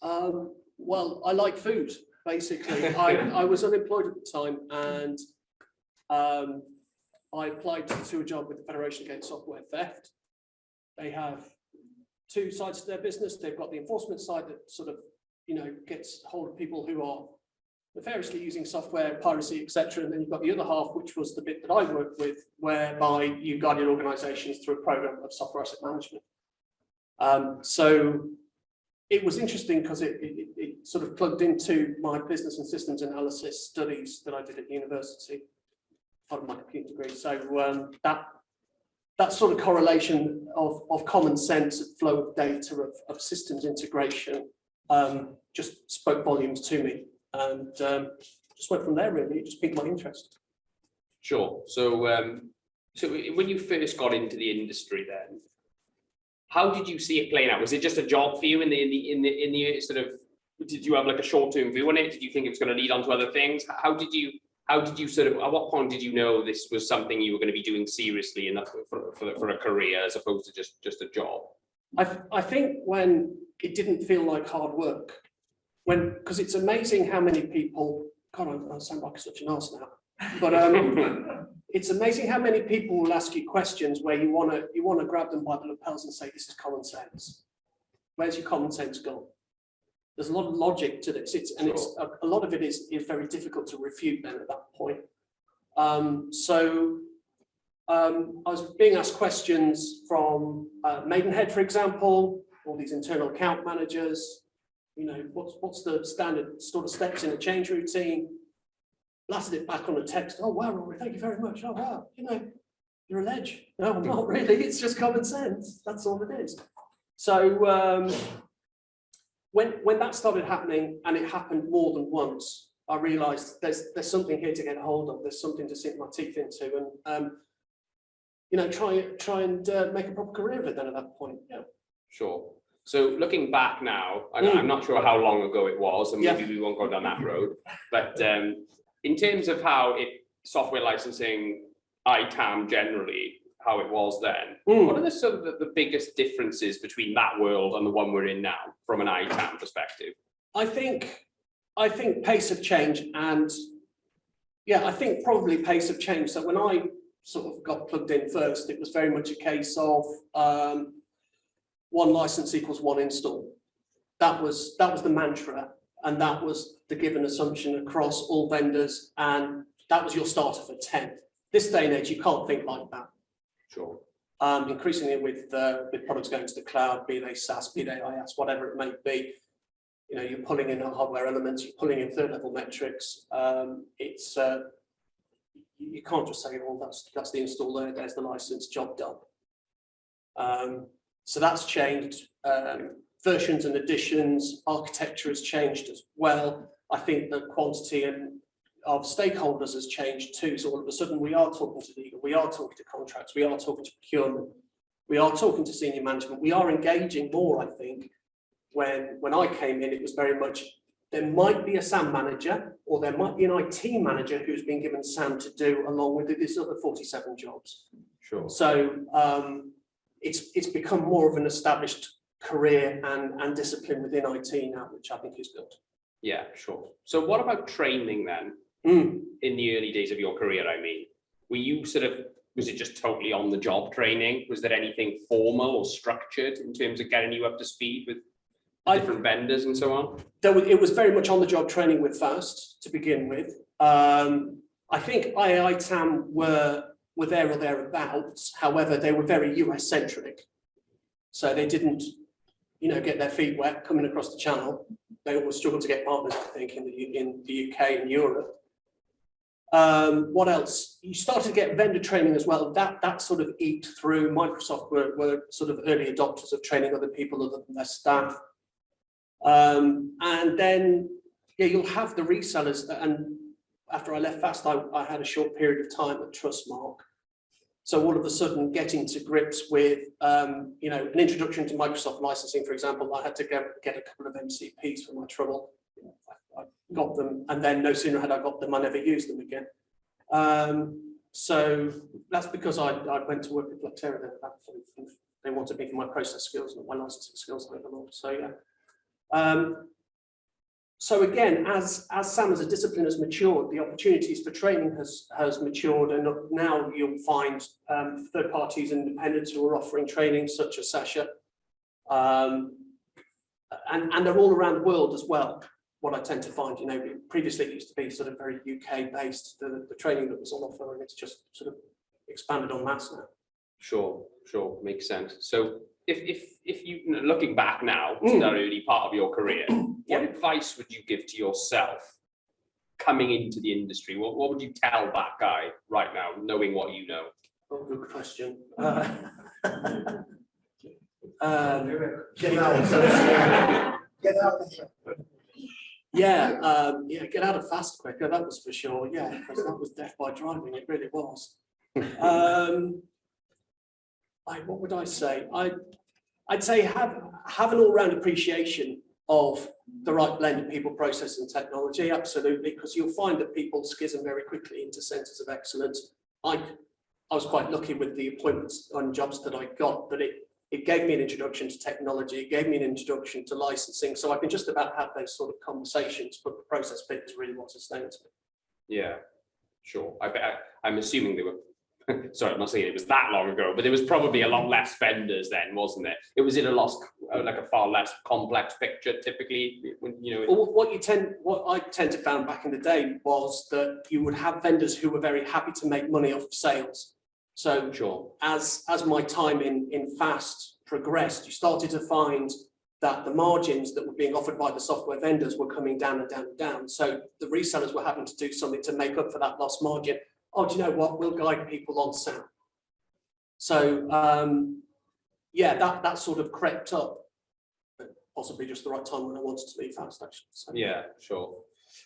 Well, I like food, basically. I was unemployed at the time, and I applied to a job with the Federation Against Software Theft. They have two sides to their business. They've got the enforcement side that sort of, gets hold of people who are nefariously using software, piracy, etc. And then you've got the other half, which was the bit that I worked with, whereby you guided organizations through a program of software asset management. So it was interesting because it sort of plugged into my business and systems analysis studies that I did at university, part of my computer degree. So that sort of correlation of common sense, flow of data, of systems integration, just spoke volumes to me, and just went from there. Really, it just piqued my interest. Sure. So when you first got into the industry, then how did you see it playing out? Was it just a job for you in the sort of? Did you have like a short-term view on it? Did you think it was going to lead on to other things? How did you sort of? At what point did you know this was something you were going to be doing seriously enough for a career as opposed to just a job? I think when it didn't feel like hard work, because it's amazing how many people. God, I sound like such an arse now, but it's amazing how many people will ask you questions where you want to grab them by the lapels and say, "This is common sense." Where's your common sense gone? There's a lot of logic to this. It's a lot of it is very difficult to refute then at that point. I was being asked questions from Maidenhead, for example, all these internal account managers. What's the standard sort of steps in a change routine? Blasted it back on a text. Oh wow, Rory, thank you very much. Oh wow, you're a ledge. No, I'm not really. It's just common sense. That's all it is. So when that started happening, and it happened more than once, I realised there's something here to get a hold of. There's something to sink my teeth into, and try and make a proper career of it. Then at that point, yeah. Sure. So looking back now, I'm not sure how long ago it was, and maybe we won't go down that road. But in terms of how software licensing, ITAM generally, how it was then, what are the sort of the biggest differences between that world and the one we're in now from an ITAM perspective? I think pace of change, and I think probably pace of change. So when I sort of got plugged in first, it was very much a case of one license equals one install. That was the mantra, and that was the given assumption across all vendors, and that was your starter for 10. This day and age, you can't think like that. Sure. Increasingly with products going to the cloud, be they SaaS, be they IaaS, whatever it may be, you're pulling in hardware elements, you're pulling in third-level metrics. You can't just say, "Oh, that's the install there, there's the license, job done." So that's changed. Versions and additions, architecture has changed as well. I think the quantity of stakeholders has changed too. So all of a sudden we are talking to legal, we are talking to contracts, we are talking to procurement, we are talking to senior management, we are engaging more, I think. When I came in, it was very much, there might be a SAM manager, or there might be an IT manager who's been given SAM to do along with these other 47 jobs. Sure. So it's become more of an established career and discipline within IT now, which I think is good. Yeah, sure. So what about training then? In the early days of your career, I mean, were you was it just totally on the job training? Was there anything formal or structured in terms of getting you up to speed with different vendors and so on? It was very much on the job training with FAST to begin with. I think ITAM were there or thereabouts. However, they were very US centric. So they didn't, get their feet wet coming across the channel. They always struggled to get partners, I think, in the UK and Europe. What else? You started to get vendor training as well. That sort of eked through. Microsoft were sort of early adopters of training other people other than their staff. And then, you'll have the resellers. And after I left FAST, I had a short period of time at Trustmark. So all of a sudden, getting to grips with, an introduction to Microsoft licensing, for example, I had to get a couple of MCPs for my trouble. I got them, and then no sooner had I got them, I never used them again. So that's because I went to work with Flexera at that point. They wanted me for my process skills, not my licensing skills. So yeah. So again, as SAM as a discipline has matured, the opportunities for training has matured, and now you'll find third parties and independents who are offering training such as Sasha. And they're all around the world as well. What I tend to find, you know, previously it used to be sort of very UK based, the training that was on offer, and it's just sort of expanded en masse now. Sure, makes sense. So if you, looking back now to that early part of your career, what advice would you give to yourself coming into the industry? What would you tell that guy right now, knowing what you know? Oh, good question. Get out. Get out. Yeah, get out of fast quicker, that was for sure. Yeah, because that was death by driving, it really was. What would I say? I'd say have an all-round appreciation of the right blend of people, process and technology, absolutely, because you'll find that people schism very quickly into centres of excellence. I was quite lucky with the appointments and jobs that I got, that it gave me an introduction to technology, it gave me an introduction to licensing, so I can just about have those sort of conversations, but the process bit is really what sustains me. Yeah, sure. I'm assuming they were, sorry, I'm not saying it was that long ago, but there was probably a lot less vendors then, wasn't it? It was in a far less complex picture typically, when, you know. What I tend to found back in the day was that you would have vendors who were very happy to make money off of sales. So sure, as my time in FAST progressed, you started to find that the margins that were being offered by the software vendors were coming down and down and down. So the resellers were having to do something to make up for that lost margin. Oh, do you know what? We'll guide people on SAM. So yeah, that sort of crept up, but possibly just the right time when I wanted to leave FAST actually. So. Yeah, sure.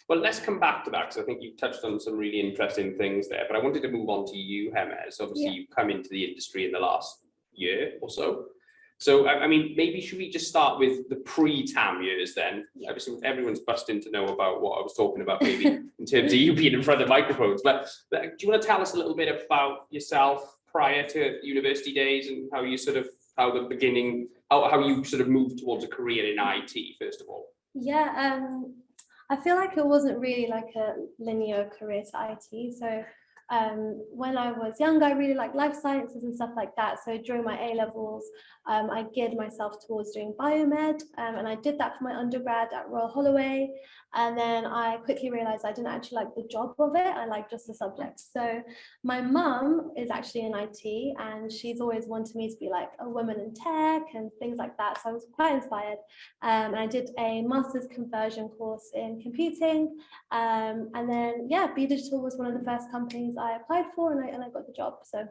Well, let's come back to that because I think you've touched on some really interesting things there, but I wanted to move on to you, Hemes. Obviously, you've come into the industry in the last year or so. So, I mean, maybe should we just start with the pre-TAM years then? Yeah. Obviously, everyone's busting to know about what I was talking about, maybe in terms of you being in front of microphones. But do you want to tell us a little bit about yourself prior to university days and how you sort of, how you sort of moved towards a career in IT, first of all? Yeah, I feel like it wasn't really like a linear career to IT. So when I was younger, I really liked life sciences and stuff like that. So during my A-levels, I geared myself towards doing biomed, and I did that for my undergrad at Royal Holloway. And then I quickly realized I didn't actually like the job of it. I liked just the subject. So my mum is actually in IT, and she's always wanted me to be like a woman in tech and things like that. So I was quite inspired. And I did a master's conversion course in computing. And then, yeah, B Digital was one of the first companies I applied for, and I got the job. So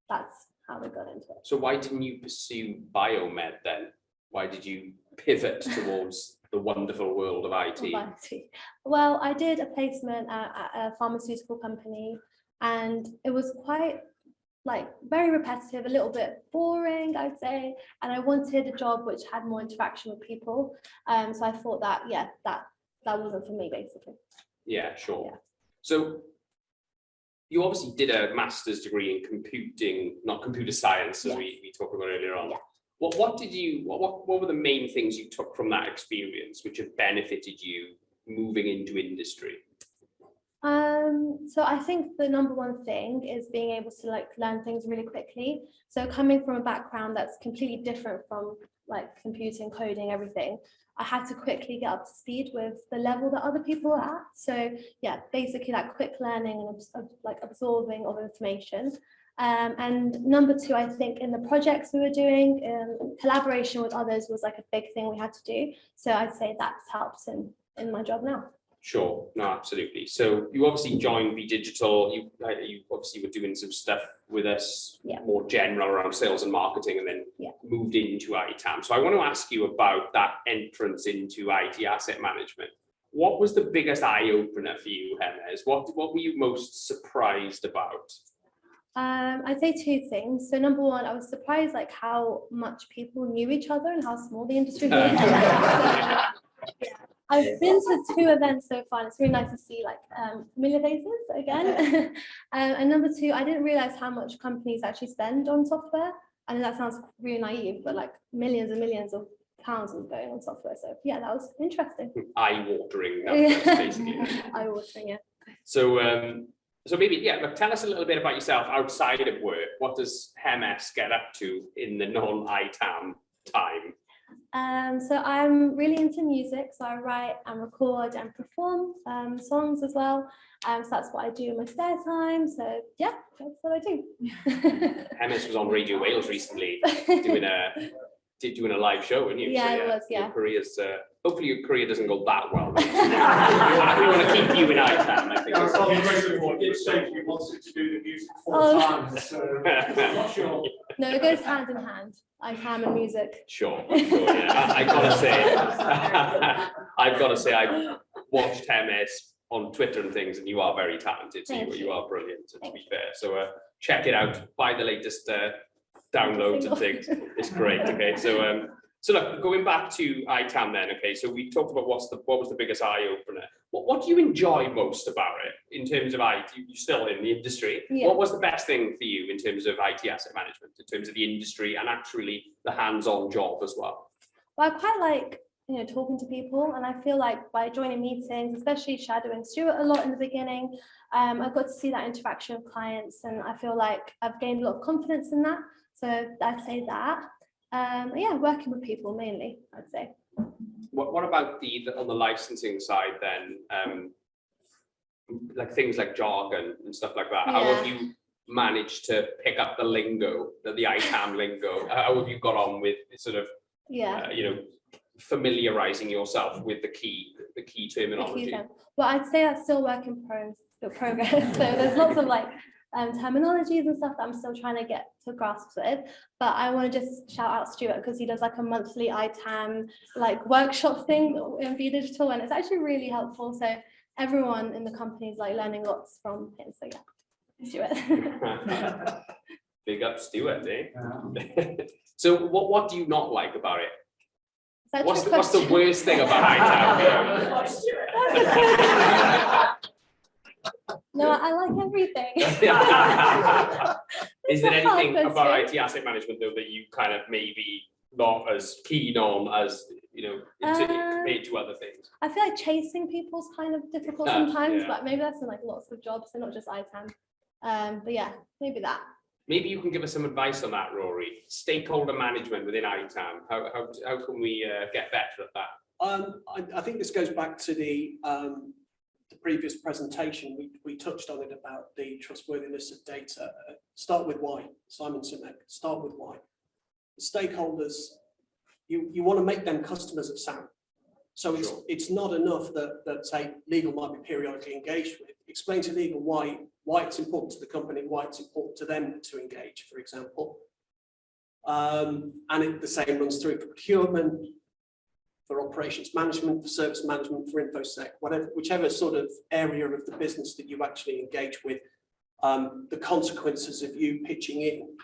that's how I got into it. So why didn't you pursue biomed then? Why did you pivot towards the wonderful world of IT? Well, I did a placement at a pharmaceutical company, and it was quite very repetitive, a little bit boring, I'd say. And I wanted a job which had more interaction with people. So I thought that, yeah, that wasn't for me, basically. Yeah, sure. Yeah. So you obviously did a master's degree in computing, not computer science, as we talked about earlier on. Yeah. What were the main things you took from that experience which have benefited you moving into industry? So I think the number one thing is being able to learn things really quickly. So coming from a background that's completely different from computing, coding, everything, I had to quickly get up to speed with the level that other people are at. So yeah, basically that quick learning and absorbing of information. And number two, I think in the projects we were doing, collaboration with others was a big thing we had to do. So I'd say that's helped in my job now. Sure, no, absolutely. So you obviously joined B Digital. You obviously were doing some stuff with us, more general around sales and marketing, and then moved into ITAM. So I want to ask you about that entrance into IT asset management. What was the biggest eye opener for you, Hemes? What were you most surprised about? I'd say two things. So number one, I was surprised how much people knew each other and how small the industry was. I've been to 2 events so far, and it's really nice to see familiar faces again. And number two, I didn't realize how much companies actually spend on software. I know that sounds really naive, but millions and millions of was going on software. So yeah, that was interesting. Eye-watering numbers, basically. Eye-watering, yeah. So, so maybe, yeah, look, tell us a little bit about yourself outside of work. What does MS get up to in the non-ITAM time? So I'm really into music, so I write and record and perform songs as well. So that's what I do in my spare time. So yeah, that's what I do. MS was on Radio Wales recently doing a live show, weren't you? Yeah, So, it was, yeah. Your career's, hopefully your career doesn't go that well. we want to keep you in ITAM, I think. He did say he wants it to do the music full Oh. time, so I'm not sure. No, it goes hand in hand. ITAM and music. Sure, yeah. I gotta say, I've got to say, I watched MS on Twitter and things, and you are very talented. So Thank you are brilliant, to be fair. So check it out. Buy the latest downloads and things. It's great. Okay, so so look, going back to ITAM then. Okay, so we talked about what was the biggest eye opener. What do you enjoy most about it in terms of IT? You're still in the industry. Yeah. What was the best thing for you in terms of IT asset management, in terms of the industry and actually the hands-on job as well? Well, I quite like, talking to people, and I feel like by joining meetings, especially shadowing Stuart a lot in the beginning, I got to see that interaction with clients, and I feel like I've gained a lot of confidence in that. So I'd say that. Yeah, working with people mainly, I'd say. What about on the licensing side then? Like things like jargon and stuff like that. How have you managed to pick up the lingo, the ITAM lingo? How have you got on with sort of, familiarizing yourself with the key terminology? Well, I'd say that's still work in progress. So there's lots of terminologies and stuff that I'm still trying to get to grasp with. But I want to just shout out Stuart because he does like a monthly ITAM workshop thing in Be Digital, and it's actually really helpful. So everyone in the company is learning lots from him. So yeah, Stuart. Big up Stuart, eh? So what do you not like about it? What's the worst thing about ITAM? No, I like everything. Is there anything about IT asset management though that you kind of maybe not as keen on as compared to other things? I feel like chasing people's kind of difficult sometimes, but maybe that's in lots of jobs, so not just ITAM. But yeah, maybe that. Maybe you can give us some advice on that, Rory. Stakeholder management within ITAM. How can we get better at that? I think this goes back to the previous presentation. We touched on it about the trustworthiness of data. Start with why. Simon Sinek. Start with why. The stakeholders, you want to make them customers of SAM. So it's not enough that say legal might be periodically engaged with. Explain to legal why it's important to the company, why it's important to them to engage, for example. And the same runs through for procurement, for operations management, for service management, for InfoSec, whichever sort of area of the business that you actually engage with. The consequences of you pitching in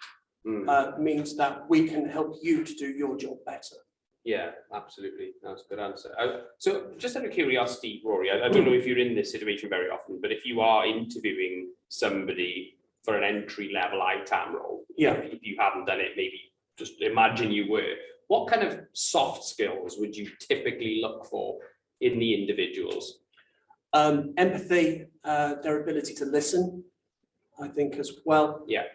means that we can help you to do your job better. Yeah, absolutely. That's a good answer. So just out of curiosity, Rory, I don't know if you're in this situation very often, but if you are interviewing somebody for an entry-level ITAM role, if you haven't done it, maybe just imagine you were, what kind of soft skills would you typically look for in the individuals? Empathy, their ability to listen, I think as well. Yeah.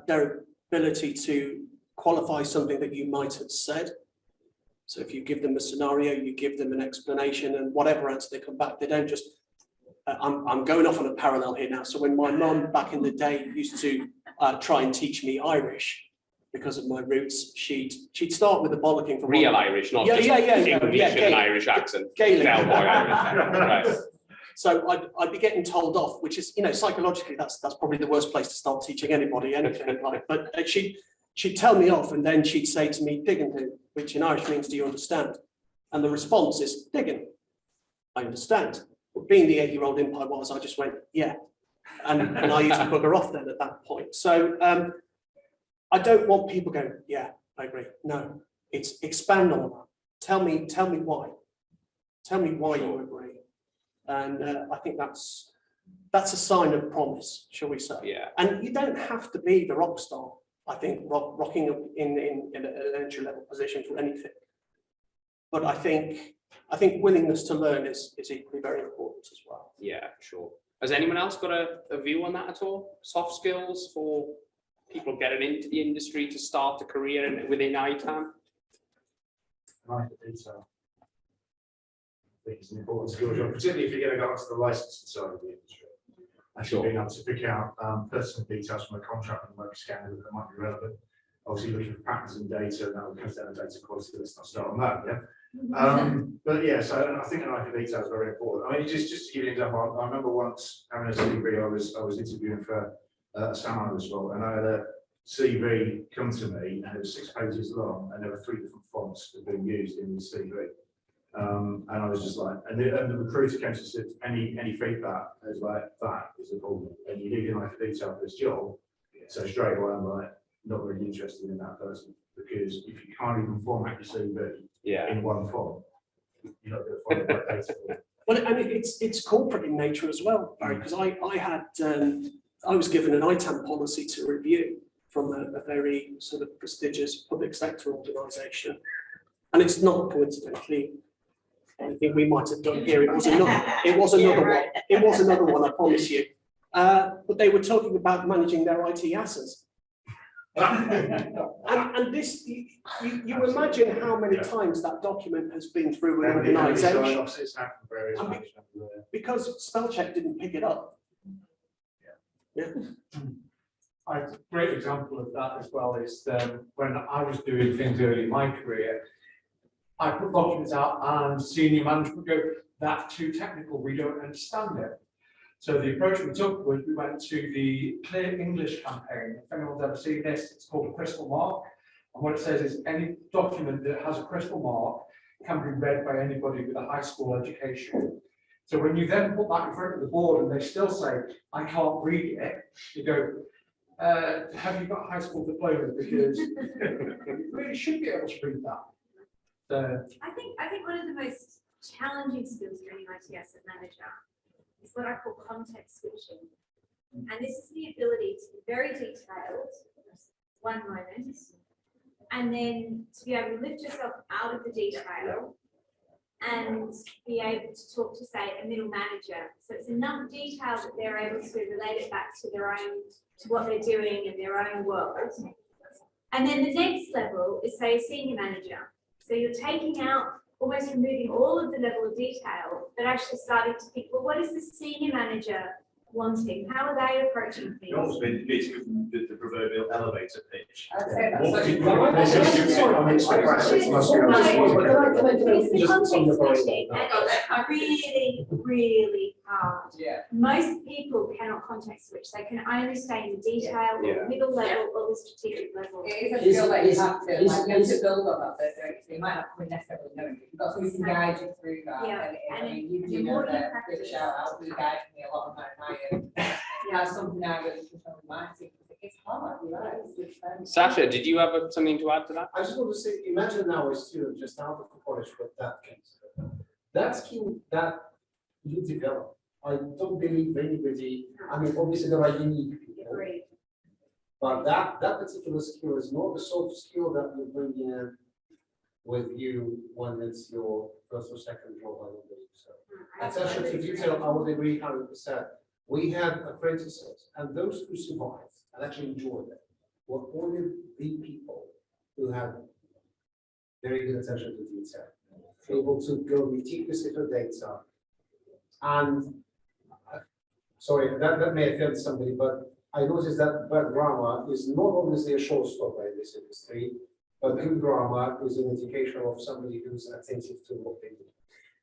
Their ability to qualify something that you might have said. So if you give them a scenario, you give them an explanation, and whatever answer they come back, they don't just, I'm going off on a parallel here now. So when my mum back in the day used to try and teach me Irish because of my roots, she'd start with the bollocking from real Irish, not just English and an Irish accent. Gaelic. Cowboy Irish. Right. So I'd be getting told off, which is, psychologically, that's probably the worst place to start teaching anybody anything. But she'd tell me off, and then she'd say to me, "Diggin'," which in Irish means, "Do you understand?" And the response is, "Diggin', I understand." But being the 8-year-old imp I was, I just went, "Yeah," and I used to bugger off then at that point. So I don't want people going, "Yeah, I agree." No, it's expand on that. Tell me why. Tell me why you agree. And I think that's a sign of promise, shall we say? Yeah. And you don't have to be the rock star. I think rocking up in an entry level position for anything. But I think willingness to learn is equally very important as well. Yeah, sure. Has anyone else got a view on that at all? Soft skills for people getting into the industry to start a career within ITAM? Right, detail. I think it's an important skill job, particularly if you're going to go onto the licensing side of the industry. Actually being able to pick out personal details from a contract and work scanner that might be relevant. Obviously looking for patterns and data, and that will comes down to data quality. Let's not start on that, yeah. But yeah, so I think an eye for detail is very important. I mean, just to give you an example, I remember once having a CV, I was interviewing for a SAM as well, and I had a CV come to me, and it was 6 pages long, and there were 3 different fonts that had been used in the CV. And I was just like, and the recruiter came to say, any feedback? I was like, that is a problem, and you need an eye for detail for this job. So straight away, I'm like, not really interested in that person, because if you can't even format your CV in one font, you're not going to find the right data for it. Well, and it's corporate in nature as well, Barry, because I was given an ITAM policy to review from a very sort of prestigious public sector organisation, and it's not coincidentally anything we might have done here. It was another one, I promise you. But they were talking about managing their IT assets. and this, you imagine how many times that document has been through an organisation. Because spell check didn't pick it up. Yeah. A great example of that as well is when I was doing things early in my career, I put documents out and senior management would go, that's too technical, we don't understand it. So the approach we took was we went to the Clear English campaign. If anyone's ever seen this, it's called a crystal mark. And what it says is any document that has a crystal mark can be read by anybody with a high school education. So when you then put that in front of the board and they still say, I can't read it, you go, have you got a high school diploma? Because you really should be able to read that. I think one of the most challenging skills for any IT asset manager is what I call context switching. And this is the ability to be very detailed, one moment, and then to be able to lift yourself out of the detail and be able to talk to, say, a middle manager. So it's enough detail that they're able to relate it back to their own, to what they're doing in their own world. And then the next level is, say, a senior manager. So you're taking out, almost removing all of the level of detail, but actually starting to think, well, what is the senior manager wanting? How are they approaching things? You've almost been beating the proverbial elevator pitch. I'd say that's What such do a you- good this is- point. it's It's the context switching, and it's really, really hard. Yeah. Most people cannot context switch. They can only stay in the detail, or middle level, or the strategic level. It is a skill that you have to build on that bit, don't you? So you might not necessarily know it. You've got somebody who can guide you through that. Yeah, And and you the do more know you that, practice- good shout out, you guide me a lot of my that's something I really push on my team. It's hard, you're right? Sasha, did you have something to add to that? I just want to say, imagine now a student just out of college with that case. That skill that you develop, I don't believe anybody, I mean, obviously there are unique people. Agreed. But that particular skill is not the soft skill that you bring in with you when it's your first or second job, I don't believe so. Attention to detail, I would agree 100%. We had apprentices, and those who survived and actually enjoyed it were only the people who had very good attention to detail, able to go meticulously into data. And sorry, that may offend somebody, but I noticed that bad grammar is not obviously a showstopper in this industry, but good grammar is an indication of somebody who's attentive to what they do.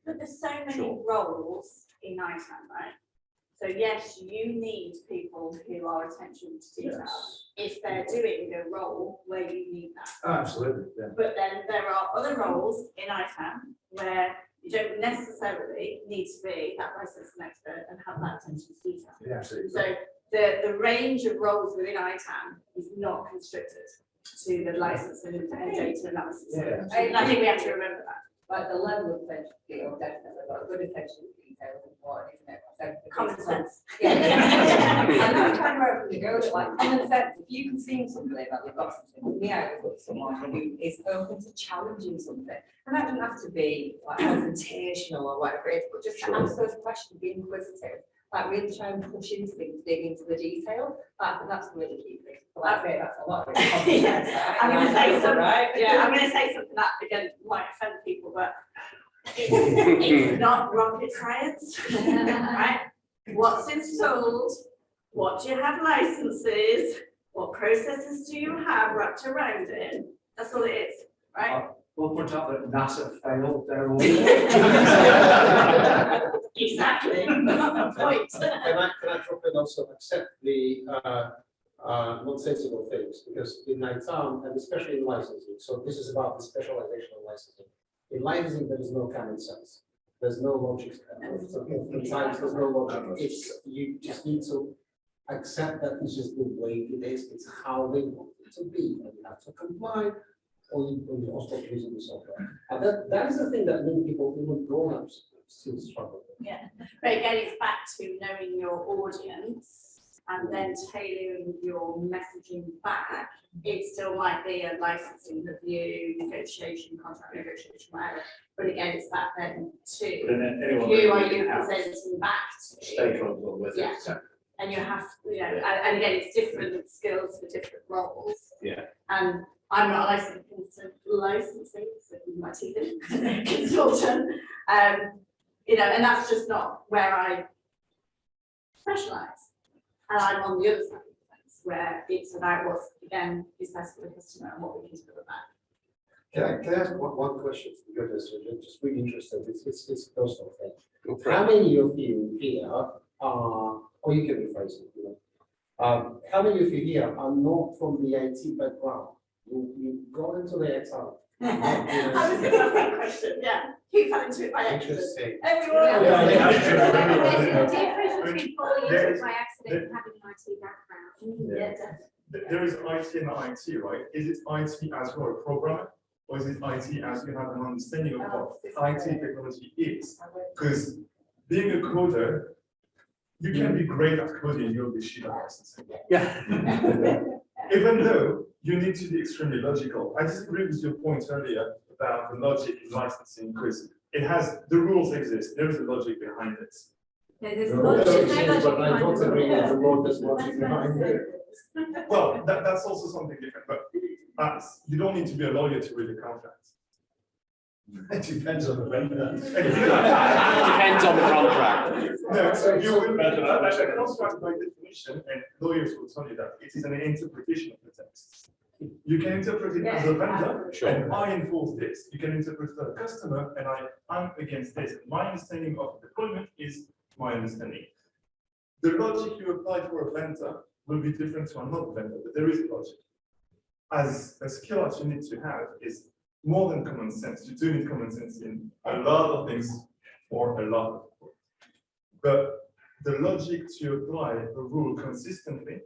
But there's so many roles in ITAM, right? So yes, you need people who are attention to detail if they're doing a role where you need that. Absolutely, yeah. But then there are other roles in ITAM where you don't necessarily need to be that licensed expert and have that attention to detail. Yeah, absolutely. So the range of roles within ITAM is not constricted to the license and data analysis. Yeah. And I think we have to remember that. But the level of attention to detail, definitely, but good attention to detail is important, isn't it? Common sense. Yeah. And that's kind of where we go, that like common sense, if you can see somebody that they've got something, yeah, look at someone who is open to challenging something. And that doesn't have to be like confrontational or whatever it is, but just to ask those questions, be inquisitive, like really try and push into things, dig into the detail. That's really key thing. So I say that's a lot of it. Yeah, I'm going to say something, right? yeah, I'm going to say something that again might offend people, but it's not rocket science, right? What's installed? What do you have licenses? What processes do you have wrapped around it? That's all it is, right? We'll point out that NASA failed their Exactly. Point. Can I drop in also accept the nonsensical things, because in ITAM, and especially in licensing, so this is about the specialization of licensing. In licensing, there is no common sense. There's no logic. Sometimes there's no logic. It's, you just need to accept that it's just the way it is. It's how they want it to be, and you have to comply, or you also using the software. And that is the thing that many people, even grown-ups, still struggle with. Yeah, but again, it's back to knowing your audience and then tailoring your messaging back. It still might be a licensing review, negotiation, contract negotiation, whatever. But again, it's back then to who are you presenting back to? Stakeholder with Yeah. it. And you have, you know, and again, it's different skills for different roles. Yeah. And I'm not a licensing, so my teeth in, consultant. You know, and that's just not where I specialize. And I'm on the other side of the fence, where it's about what's, again, is best for the customer and what we can deliver back. Can I ask one question for you, just really interested, it's a personal thing. Go for How it. many of you here are, or you can rephrase it, you know, how many of you here are not from the IT background? You got into the ITAM. I was going to ask that question, yeah. Who fell into it by accident? Interesting. Everyone. There's a difference between falling into it by accident and having an IT background. Yeah, definitely. There is IT and IT, right? Is it IT as you're a programmer, or is it IT as you have an understanding of what IT technology is? Because being a coder, you can be great at coding and you'll be shit at licensing. Yeah. Even though you need to be extremely logical. I disagree with your point earlier about the logic in licensing, because it has, the rules exist, there is a logic behind it. Yeah, there's No, logic, no, no but logic I don't behind agree it. with the word there's logic behind it. Well, that's also something different, but you don't need to be a lawyer to read a contract. It depends on the vendor. Depends on the contract. No, so you will, a contract by definition, and lawyers will tell you that it is an interpretation of the text. You can interpret it as a vendor, and I enforce this. You can interpret it as a customer, and I'm against this. My understanding of deployment is my understanding. The logic you apply for a vendor will be different to another vendor, but there is a logic. As a skill that you need to have is more than common sense. You do need common sense in a lot of things for a lot of people. But the logic to apply a rule consistently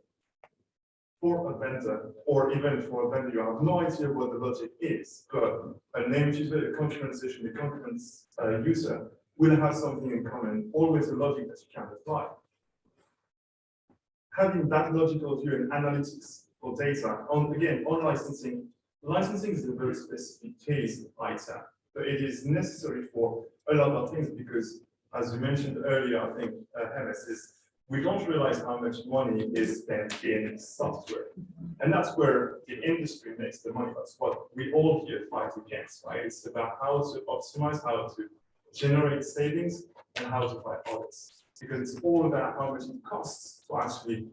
for a vendor, or even for a vendor, you have no idea what the logic is, but a named user, a concurrent session, a concurrent user will have something in common, always a logic that you can apply. Having that logical view and analytics for data, on licensing, licensing is a very specific case of ITAM, but it is necessary for a lot of things because, as you mentioned earlier, I think, MS, is we don't realize how much money is spent in software. And that's where the industry makes the money. That's what we all here fight against, right? It's about how to optimize, how to generate savings, and how to fight audits. Because it's all about how much it costs to actually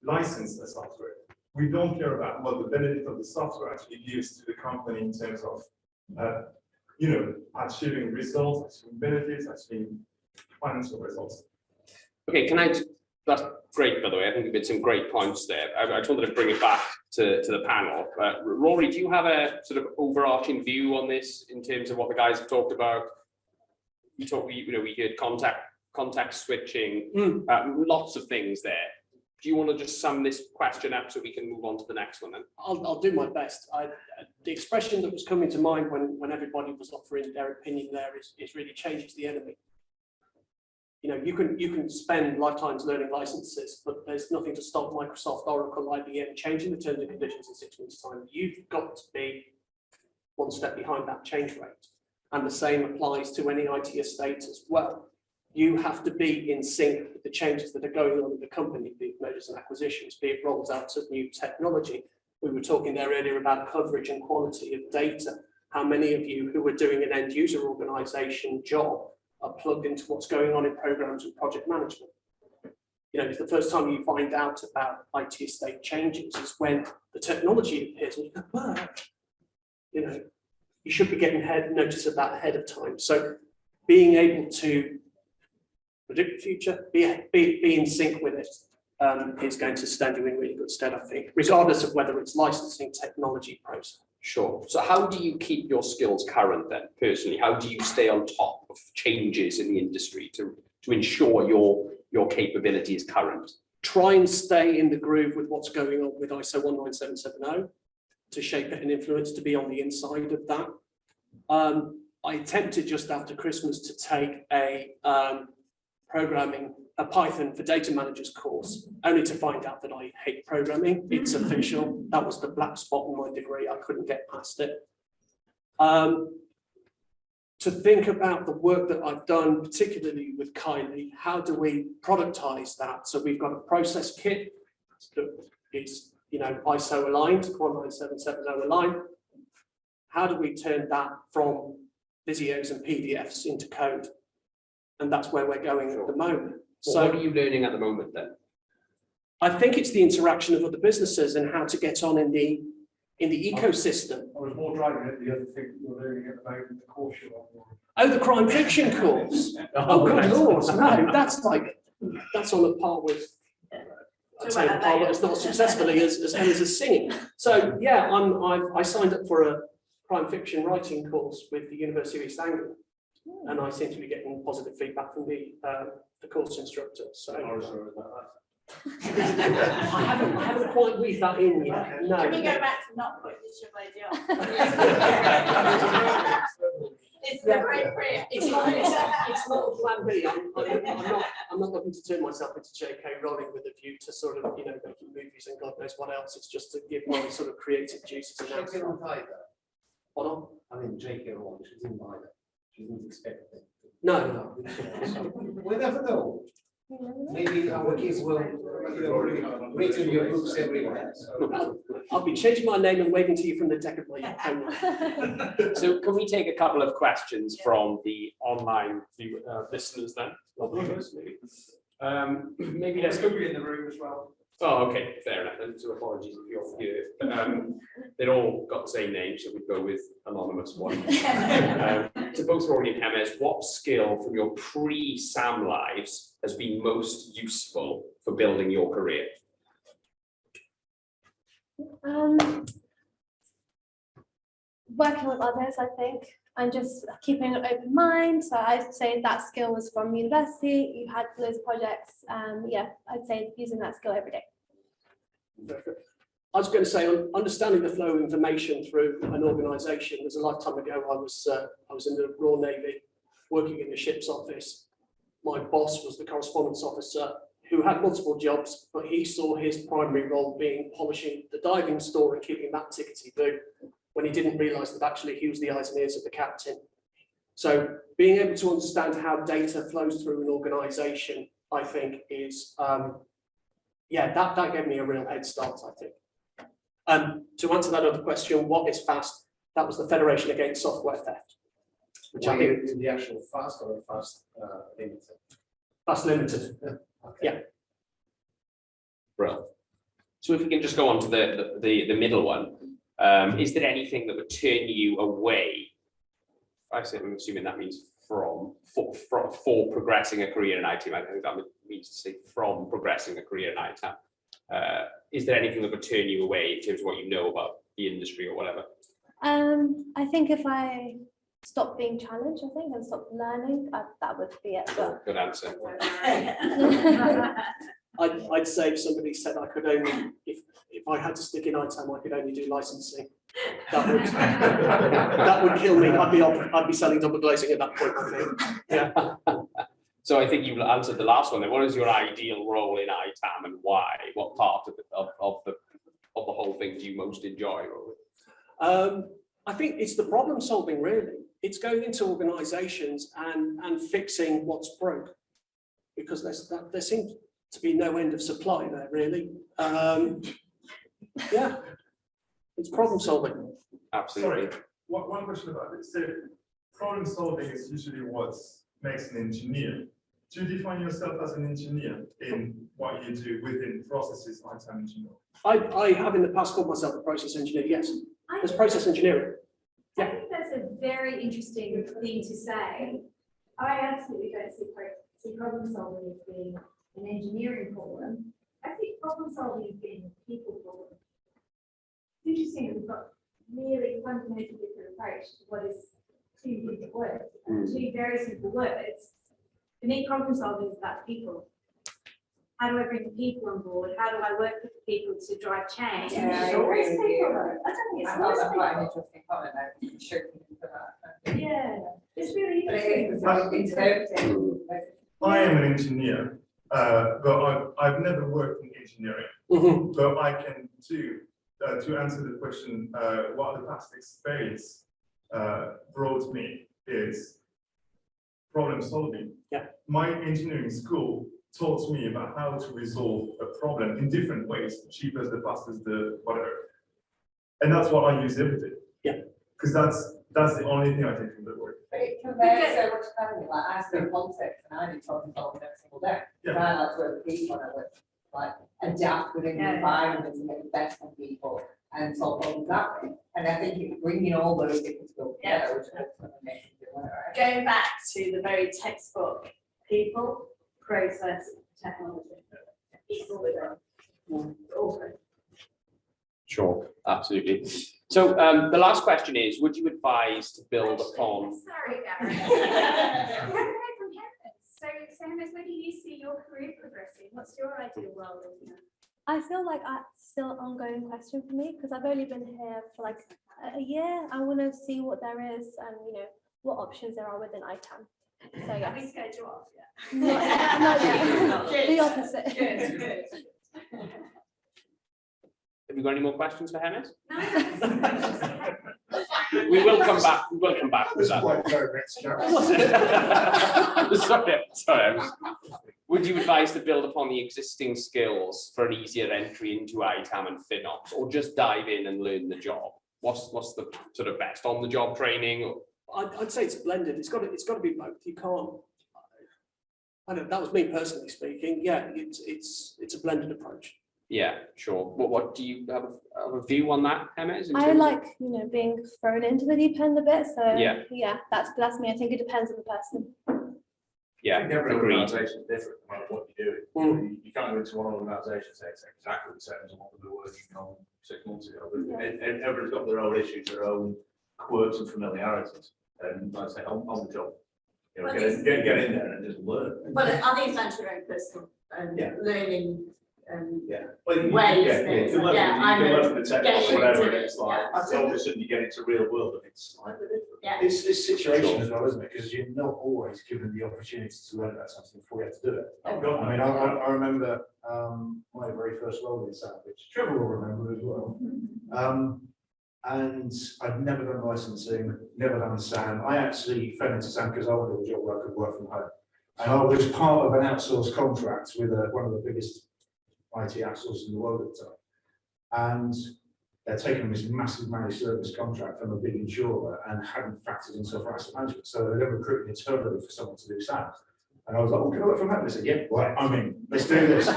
license the software. We don't care about what the benefit of the software actually gives to the company in terms of, achieving results, achieving benefits, achieving financial results. Okay, that's great, by the way. I think you've been some great points there. I just wanted to bring it back to the panel. Rory, do you have a sort of overarching view on this in terms of what the guys have talked about? We heard contact switching, lots of things there. Do you want to just sum this question up so we can move on to the next one then? I'll do my best. The expression that was coming to mind when everybody was offering their opinion there is really change is the enemy. You know, you can spend lifetimes learning licenses, but there's nothing to stop Microsoft, Oracle, IBM changing the terms and conditions in 6 months' time. You've got to be one step behind that change rate. And the same applies to any IT estate as well. You have to be in sync with the changes that are going on in the company, be it mergers and acquisitions, be it rolls out of new technology. We were talking there earlier about coverage and quality of data. How many of you who are doing an end user organization job are plugged into what's going on in programs and project management? You know, it's the first time you find out about IT estate changes is when the technology appears and you go, well, you know, you should be getting notice of that ahead of time. So being able to predict the future, be in sync with it, is going to stand you in really good stead, I think, regardless of whether it's licensing, technology, process. Sure. So how do you keep your skills current then, personally? How do you stay on top of changes in the industry to ensure your capability is current? Try and stay in the groove with what's going on with ISO 19770 to shape it and influence, to be on the inside of that. I attempted just after Christmas to take a Python for data managers course, only to find out that I hate programming. It's official. That was the black spot in my degree. I couldn't get past it. To think about the work that I've done, particularly with Kylie, how do we productize that? So we've got a process kit. It's, you know, ISO aligned, 19770 aligned. How do we turn that from Visios and PDFs into code? And that's where we're going at the moment. So what are you learning at the moment then? I think it's the interaction of other businesses and how to get on in the ecosystem. I was more driving at the other thing you're learning at the moment, the course you're on. Oh, the crime fiction course. Oh, good lord, no, that's on a par with, I'd say on a par, but it's not successfully as singing. So yeah, I signed up for a crime fiction writing course with the University of East Anglia, and I seem to be getting positive feedback from the course instructor. So I haven't quite weaved that in yet. No. Can you go back to not putting the ship idea on? It's the great prayer. It's not a plan B. I'm not looking to turn myself into J.K. Rowling with a view to sort of, you know, making movies and God knows what else. It's just to give my sort of creative juices an outlet. Hold on. I mean, J.K. Rowling, she's in by that. She didn't expect it. No. We never know. Maybe our kids will, read in your books everywhere. So. I'll be changing my name and waving to you from the deck of my phone. So can we take a couple of questions from the online listeners then? Maybe let's Could be in the room as well. Oh, okay, fair enough. And so apologies if you're here. They've all got the same name, so we go with anonymous one. To both Rory and Emma, what skill from your pre-SAM lives has been most useful for building your career? Working with others, I think, and just keeping an open mind. So I'd say that skill was from university. You had those projects. Yeah, I'd say using that skill every day. I was going to say, understanding the flow of information through an organisation. There's a lifetime ago, I was in the Royal Navy, working in the ship's office. My boss was the correspondence officer who had multiple jobs, but he saw his primary role being polishing the diving store and keeping that tickety-boo, when he didn't realise that actually he was the eyes and ears of the captain. So being able to understand how data flows through an organisation, I think is, yeah, that gave me a real head start, I think. To answer that other question, what is FAST? That was the Federation Against Software Theft. Which I think in the actual FAST or FAST limited? FAST limited. Okay. Yeah. Brilliant. So if we can just go on to the middle one, is there anything that would turn you away? I'm assuming that means for progressing a career in ITAM. I think that means to say from progressing a career in ITAM. Is there anything that would turn you away in terms of what you know about the industry or whatever? I think if I stop being challenged, I think, and stop learning, that would be it. But Good answer. I'd say if somebody said I could only, if I had to stick in ITAM, I could only do licensing. That would kill me. I'd be selling double glazing at that point, I think. Yeah. So I think you've answered the last one. Then, what is your ideal role in ITAM and why? What part of the whole thing do you most enjoy? I think it's the problem solving, really. It's going into organisations and fixing what's broke, because there seems to be no end of supply there, really. Yeah, it's problem solving. Absolutely. Sorry, one question about this. So problem solving is usually what makes an engineer. Do you define yourself as an engineer in what you do within processes, ITAM engineer? I have in the past called myself a process engineer, yes. There's process engineering. I think that's a very interesting thing to say. I absolutely don't see problem solving as being an engineering problem. I think problem solving as being a people problem. It's interesting that we've got really fundamentally different approach to what is two different words, two very simple words. For me, problem solving is about people. How do I bring the people on board? How do I work with the people to drive change? Yeah, It's I always agree with you. people, though. I don't think it's I thought always that quite an people. interesting comment, I'm sure you can put that. Yeah, it's really But it interesting. is the sort of interpreting. I am an engineer, but I've never worked in engineering. But I can do, to answer the question, what the past experience brought me is problem solving. Yeah. My engineering school taught me about how to resolve a problem in different ways, the cheapest, the fastest, the whatever. And that's what I use every day. Yeah. Because that's the only thing I take from the work. But it conveys so much value, like I study politics and I do problem solving every single day. Yeah. And I like to work with people and I work, like, adapt within the environment and get the best from people and solve problems that way. And I think it's bringing all those different skills together, which ultimately makes you do it, right? Going back to the very textbook, people, process, technology. Equal with them. Sure, absolutely. So the last question is, would you advise to build upon? Sorry, Gary. So, Hemant, where do you see your career progressing? What's your ideal role? I feel like that's still an ongoing question for me because I've only been here for like a year. I want to see what there is and what options there are within ITAM. So yeah. Have we scared you off yet? Not yet. Good. The opposite. Good, good. Have you got any more questions for Hemant? No. We will come back. We will come back to that. Sorry. Would you advise to build upon the existing skills for an easier entry into ITAM and FinOps, or just dive in and learn the job? What's the sort of best on the job training? Or? I'd say it's blended. It's got to be both. You can't. I don't know. That was me personally speaking. Yeah, it's a blended approach. Yeah, sure. What do you have a view on that, Hemant? I like being thrown into the deep end a bit. So yeah, that's me. I think it depends on the person. Yeah, every agreed. organisation is different no matter what you do. You can't go into one organisation and say it's exactly the same as what we were working on 6 months ago. Everyone's got their own issues, their own quirks and familiarities. And like I say, on the job, get in there and just learn. But are these down to your own personal learning? Well, Ways, you things, can learn from the text or whatever, and it's like, yeah. all of a sudden you get into real world and it's slightly different. Yeah. It's situation as well, isn't it? Because you're not always given the opportunity to learn about something before you have to do it. I mean, I remember my very first role in South, which Trevor will remember as well. And I've never done licensing, never done SAM. I actually fell into SAM because I wanted a job where I could work from home. And I was part of an outsourced contract with one of the biggest IT outsourcers in the world at the time. And they're taking this massive managed service contract from a big insurer and hadn't factored in software asset management. So they never recruited internally for someone to do SAM. And I was like, oh, can I work from home? They said, yeah, right, I'm in, let's do this.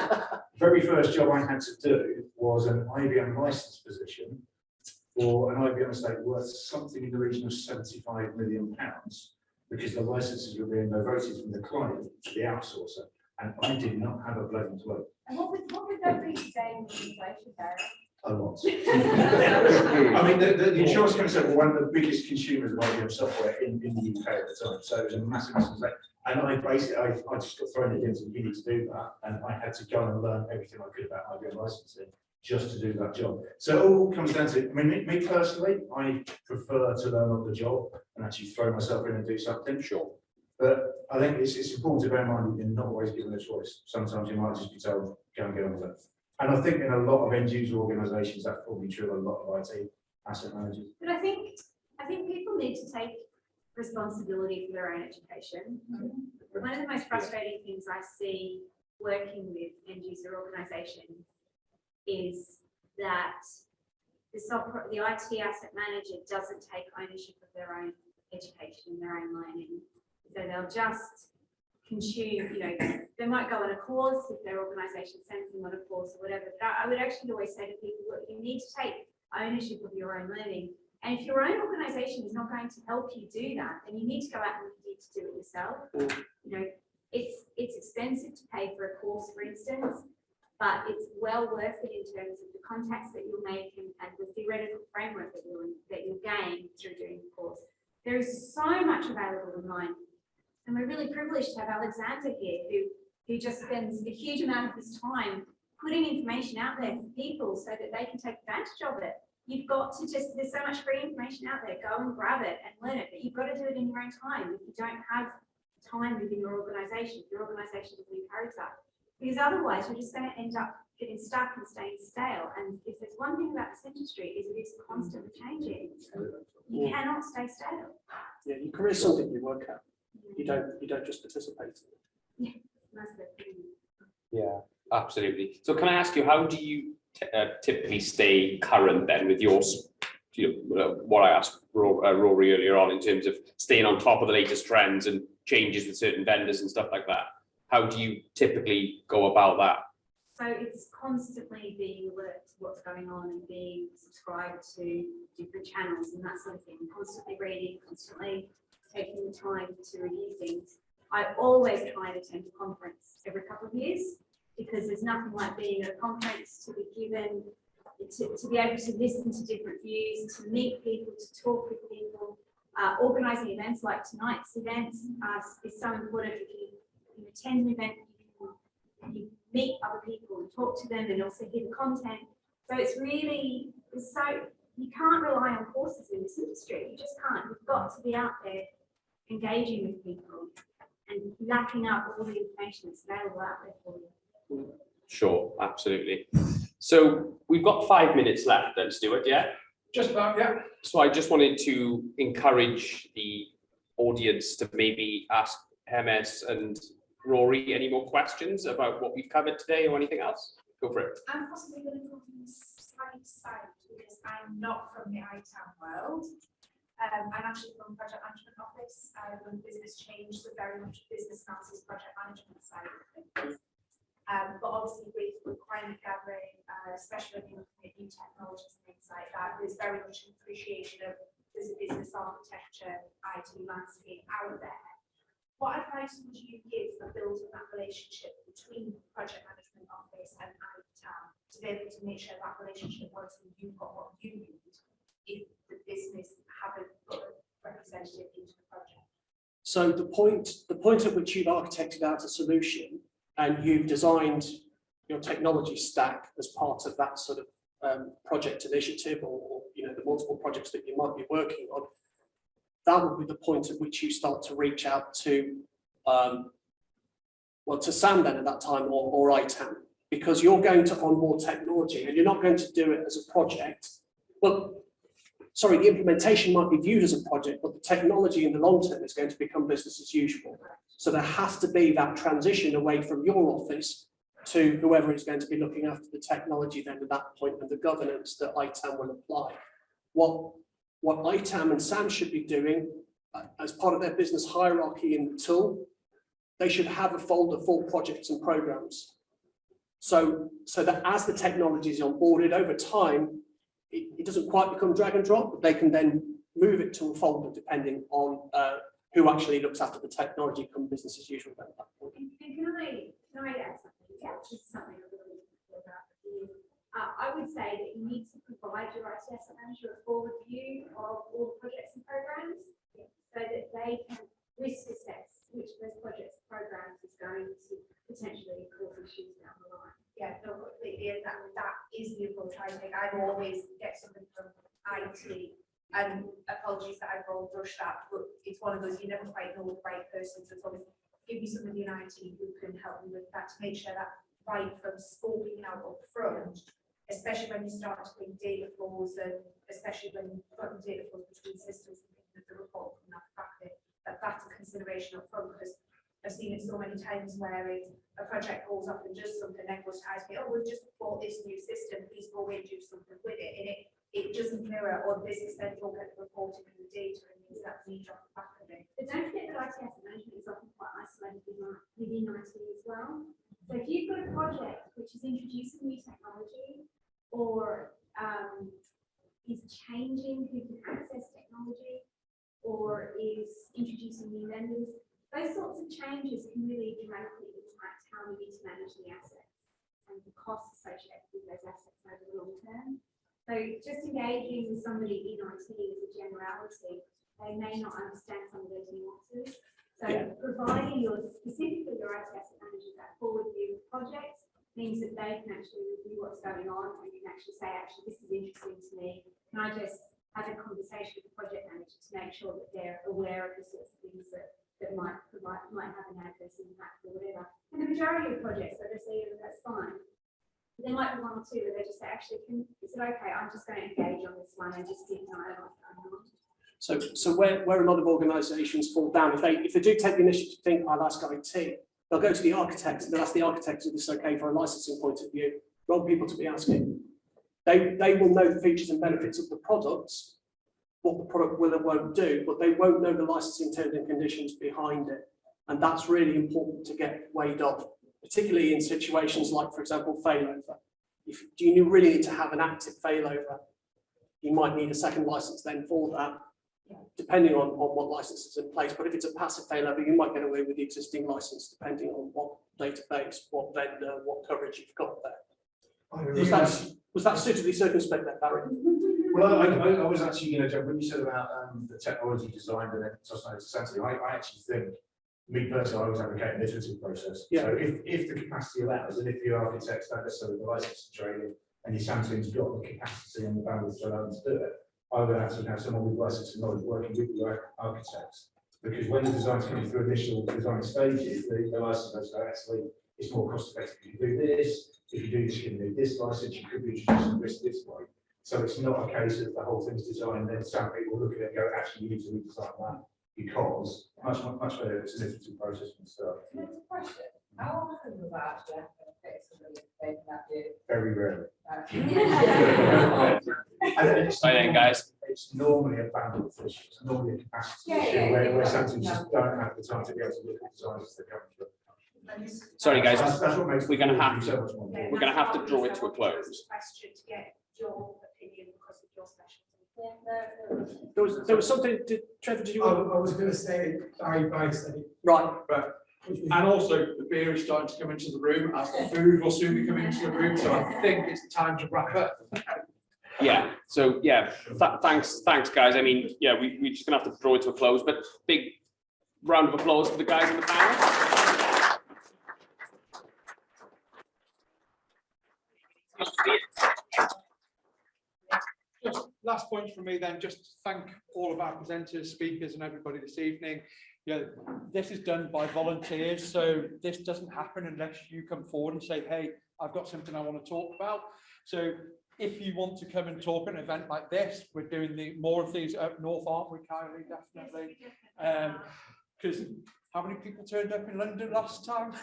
Very first job I had to do was an IBM license position for an IBM estate worth something in the region of £75 million, because the licenses were being diverted from the client to the outsourcer. And I did not have a bloody clue. And what would that be today in the inflation, Gary? A lot. I mean, the insurance company said, well, one of the biggest consumers of IBM software in the UK at the time. So it was a massive mistake. And I just got thrown against you need to do that. And I had to go and learn everything I could about IBM licensing just to do that job. So it all comes down to, I mean, me personally, I prefer to learn on the job and actually throw myself in and do something. Sure. But I think it's important to bear in mind you're not always given a choice. Sometimes you might just be told, go and get on with it. And I think in a lot of end user organisations, that's probably true of a lot of IT asset managers. But I think people need to take responsibility for their own education. One of the most frustrating things I see working with end user organisations is that the IT asset manager doesn't take ownership of their own education and their own learning. So they'll just consume, they might go on a course if their organisation sends them on a course or whatever. But I would actually always say to people, look, you need to take ownership of your own learning. And if your own organisation is not going to help you do that, then you need to go out and you need to do it yourself. It's expensive to pay for a course, for instance, but it's well worth it in terms of the contacts that you'll make and the theoretical framework that you'll gain through doing the course. There is so much available online. And we're really privileged to have Alexander here, who just spends a huge amount of his time putting information out there for people so that they can take advantage of it. You've got to there's so much free information out there, go and grab it and learn it, but you've got to do it in your own time. If you don't have time within your organisation, your organisation doesn't encourage that. Because otherwise you're just going to end up getting stuck and staying stale. And if there's one thing about this industry is it is constantly changing. You cannot stay stale. Yeah, your career is something you work at. You don't just participate. Yeah, that's the thing. Yeah, absolutely. So can I ask you, how do you typically stay current then with yours? What I asked Rory earlier on in terms of staying on top of the latest trends and changes with certain vendors and stuff like that. How do you typically go about that? So it's constantly being alert to what's going on and being subscribed to different channels and that sort of thing. Constantly reading, constantly taking the time to review things. I always try and attend a conference every couple of years because there's nothing like being at a conference to be given, to be able to listen to different views, to meet people, to talk with people. Organising events like tonight's events is so important. If you attend an event, you meet other people and talk to them and also hear the content. So it's really, you can't rely on courses in this industry. You just can't. You've got to be out there engaging with people and lapping up all the information that's available out there for you. Sure, absolutely. So we've got 5 minutes left then, Stuart, yeah? Just about, yeah. So I just wanted to encourage the audience to maybe ask MS and Rory any more questions about what we've covered today or anything else. Go for it. I'm possibly going to come from the side because I'm not from the ITAM world. I'm actually from project management office. I run business change, so very much business analysis, project management side of things. But obviously with requirement gathering, especially when you're looking at new technologies and things like that, there's very much an appreciation of there's a business architecture, IT landscape out there. What advice would you give for building that relationship between project management office and ITAM to be able to make sure that relationship works and you've got what you need if the business haven't got a representative into the project? So the point at which you've architected out a solution and you've designed your technology stack as part of that sort of project initiative or the multiple projects that you might be working on, that would be the point at which you start to reach out to to Sam then at that time or ITAM, because you're going to onboard technology and you're not going to do it as a project. Well, sorry, the implementation might be viewed as a project, but the technology in the long term is going to become business as usual. So there has to be that transition away from your office to whoever is going to be looking after the technology then at that point and the governance that ITAM will apply. What ITAM and Sam should be doing as part of their business hierarchy in the tool, they should have a folder full projects and programs. So that as the technology is onboarded over time, it doesn't quite become drag and drop, but they can then move it to a folder depending on who actually looks after the technology come business as usual at that point. And can I add something? Yeah, this is something I really feel about you. I would say that you need to provide your IT asset manager a forward view of all the projects and programs so that they can risk assess which of those projects and programs is going to potentially cause issues down the line. Yeah, no, completely. And that is the approach I take. I always get something from IT And apologies that I've all brushed that, but it's one of those, you never quite know the right person, so it's always give me somebody in IT who can help me with that to make sure that right from scoping out up front, especially when you start to think data flows and especially when you've got data flows between systems and thinking of the report from that back there, that's a consideration up front, because I've seen it so many times where a project goes off and does something, then goes to IT, oh, we've just bought this new system, please go away and do something with it, and it doesn't mirror, or the business then don't get the reporting and the data, and things that need off the back of it. But don't forget that IT asset management is often quite isolated within IT as well. So if you've got a project which is introducing new technology or is changing who can access technology or is introducing new vendors, those sorts of changes can really dramatically impact how we need to manage the assets and the costs associated with those assets over the long term. So just engaging with somebody in IT as a generality, they may not understand some of those nuances. So providing specifically your IT asset managers that forward view of projects means that they can actually review what's going on and can actually say, actually, this is interesting to me. Can I just have a conversation with the project manager to make sure that they're aware of the sorts of things that might have an adverse impact or whatever. And the majority of projects, so they say that's fine. But there might be one or two where they just say, actually, is it okay? I'm just going to engage on this one and just keep an eye on what's going on. So where a lot of organisations fall down, if they do take the initiative to think, I'll ask IT, they'll go to the architects and they'll ask the architects if it's okay for a licensing point of view. Wrong people to be asking. They will know the features and benefits of the products, what the product will and won't do, but they won't know the licensing terms and conditions behind it. And that's really important to get weighed off, particularly in situations like, for example, failover. Do you really need to have an active failover? You might need a second license then for that, depending on what license is in place. But if it's a passive failover, you might get away with the existing license, depending on what database, what vendor, what coverage you've got there. Was that suitably circumspect there, Barry? Well, I was actually going to jump when you said about the technology design and then essentially, I actually think, me personally, I always advocate an iterative process. Yeah. So if the capacity allows, and if your architects don't necessarily have the license and training, and your Samsung's got the capacity and the bandwidth to allow them to do it, I would actually have someone with license and knowledge working with the architects. Because when the design's coming through initial design stages, the license goes, actually, it's more cost effective if you do this. If you do this, you can do this license, you could be introducing risk this way. So it's not a case of the whole thing's designed, then some people look at it and go, actually, you need to redesign that, because much better it's an iterative process and stuff. Question. How often does that actually have to fix somebody that view? Very rarely. Then, guys. It's normally a bandwidth issue, it's normally a capacity issue where Samsung just don't have the time to be able to look at designs as they come through. Sorry, guys. That's what makes We're going to have so much more. We're going to have to draw it to a close. Question to get your opinion because of your specialty. There was something, Trevor, did you want? I was going to say, Barry said it. Right. But, and also the beer is starting to come into the room as the food will soon be coming into the room. So I think it's time to wrap up. Yeah. So yeah, thanks, guys. I mean, yeah, we're just gonna have to draw it to a close. But big round of applause for the guys in the panel. Just last point from me then, just thank all of our presenters, speakers and everybody this evening. Yeah, this is done by volunteers, so this doesn't happen unless you come forward and say, hey, I've got something I want to talk about. So if you want to come and talk at an event like this, we're doing more of these up north, aren't we, Kylie? Definitely. Because how many people turned up in London last time?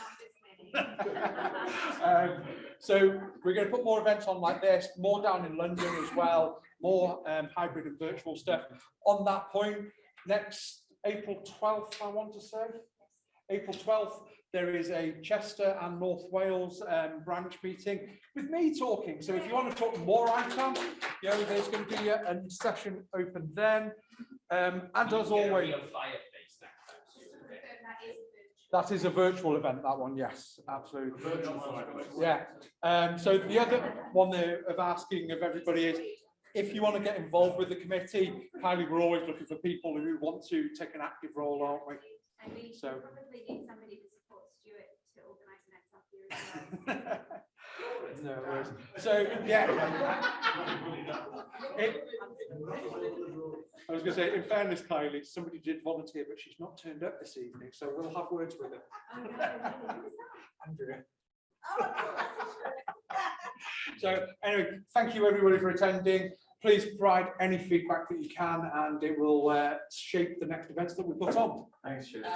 So we're going to put more events on like this, more down in London as well, more hybrid and virtual stuff. On that point, next April 12th, I want to say, April 12th, there is a Chester and North Wales branch meeting with me talking. So if you want to talk more ITAM, you know, there's going to be a session open then. And as always, that is a virtual event, that one, yes, absolutely. Yeah. So the other one of asking of everybody is, if you want to get involved with the committee, Kylie, we're always looking for people who want to take an active role, aren't we? And we So probably need somebody to support Stuart to organise an event up here as well. no worries. So yeah. I was going to say, in fairness, Kylie, somebody did volunteer, but she's not turned up this evening, so we'll have words with her. Andrea. So anyway, thank you everybody for attending. Please provide any feedback that you can, and it will shape the next events that we put on. Thanks, Cheers.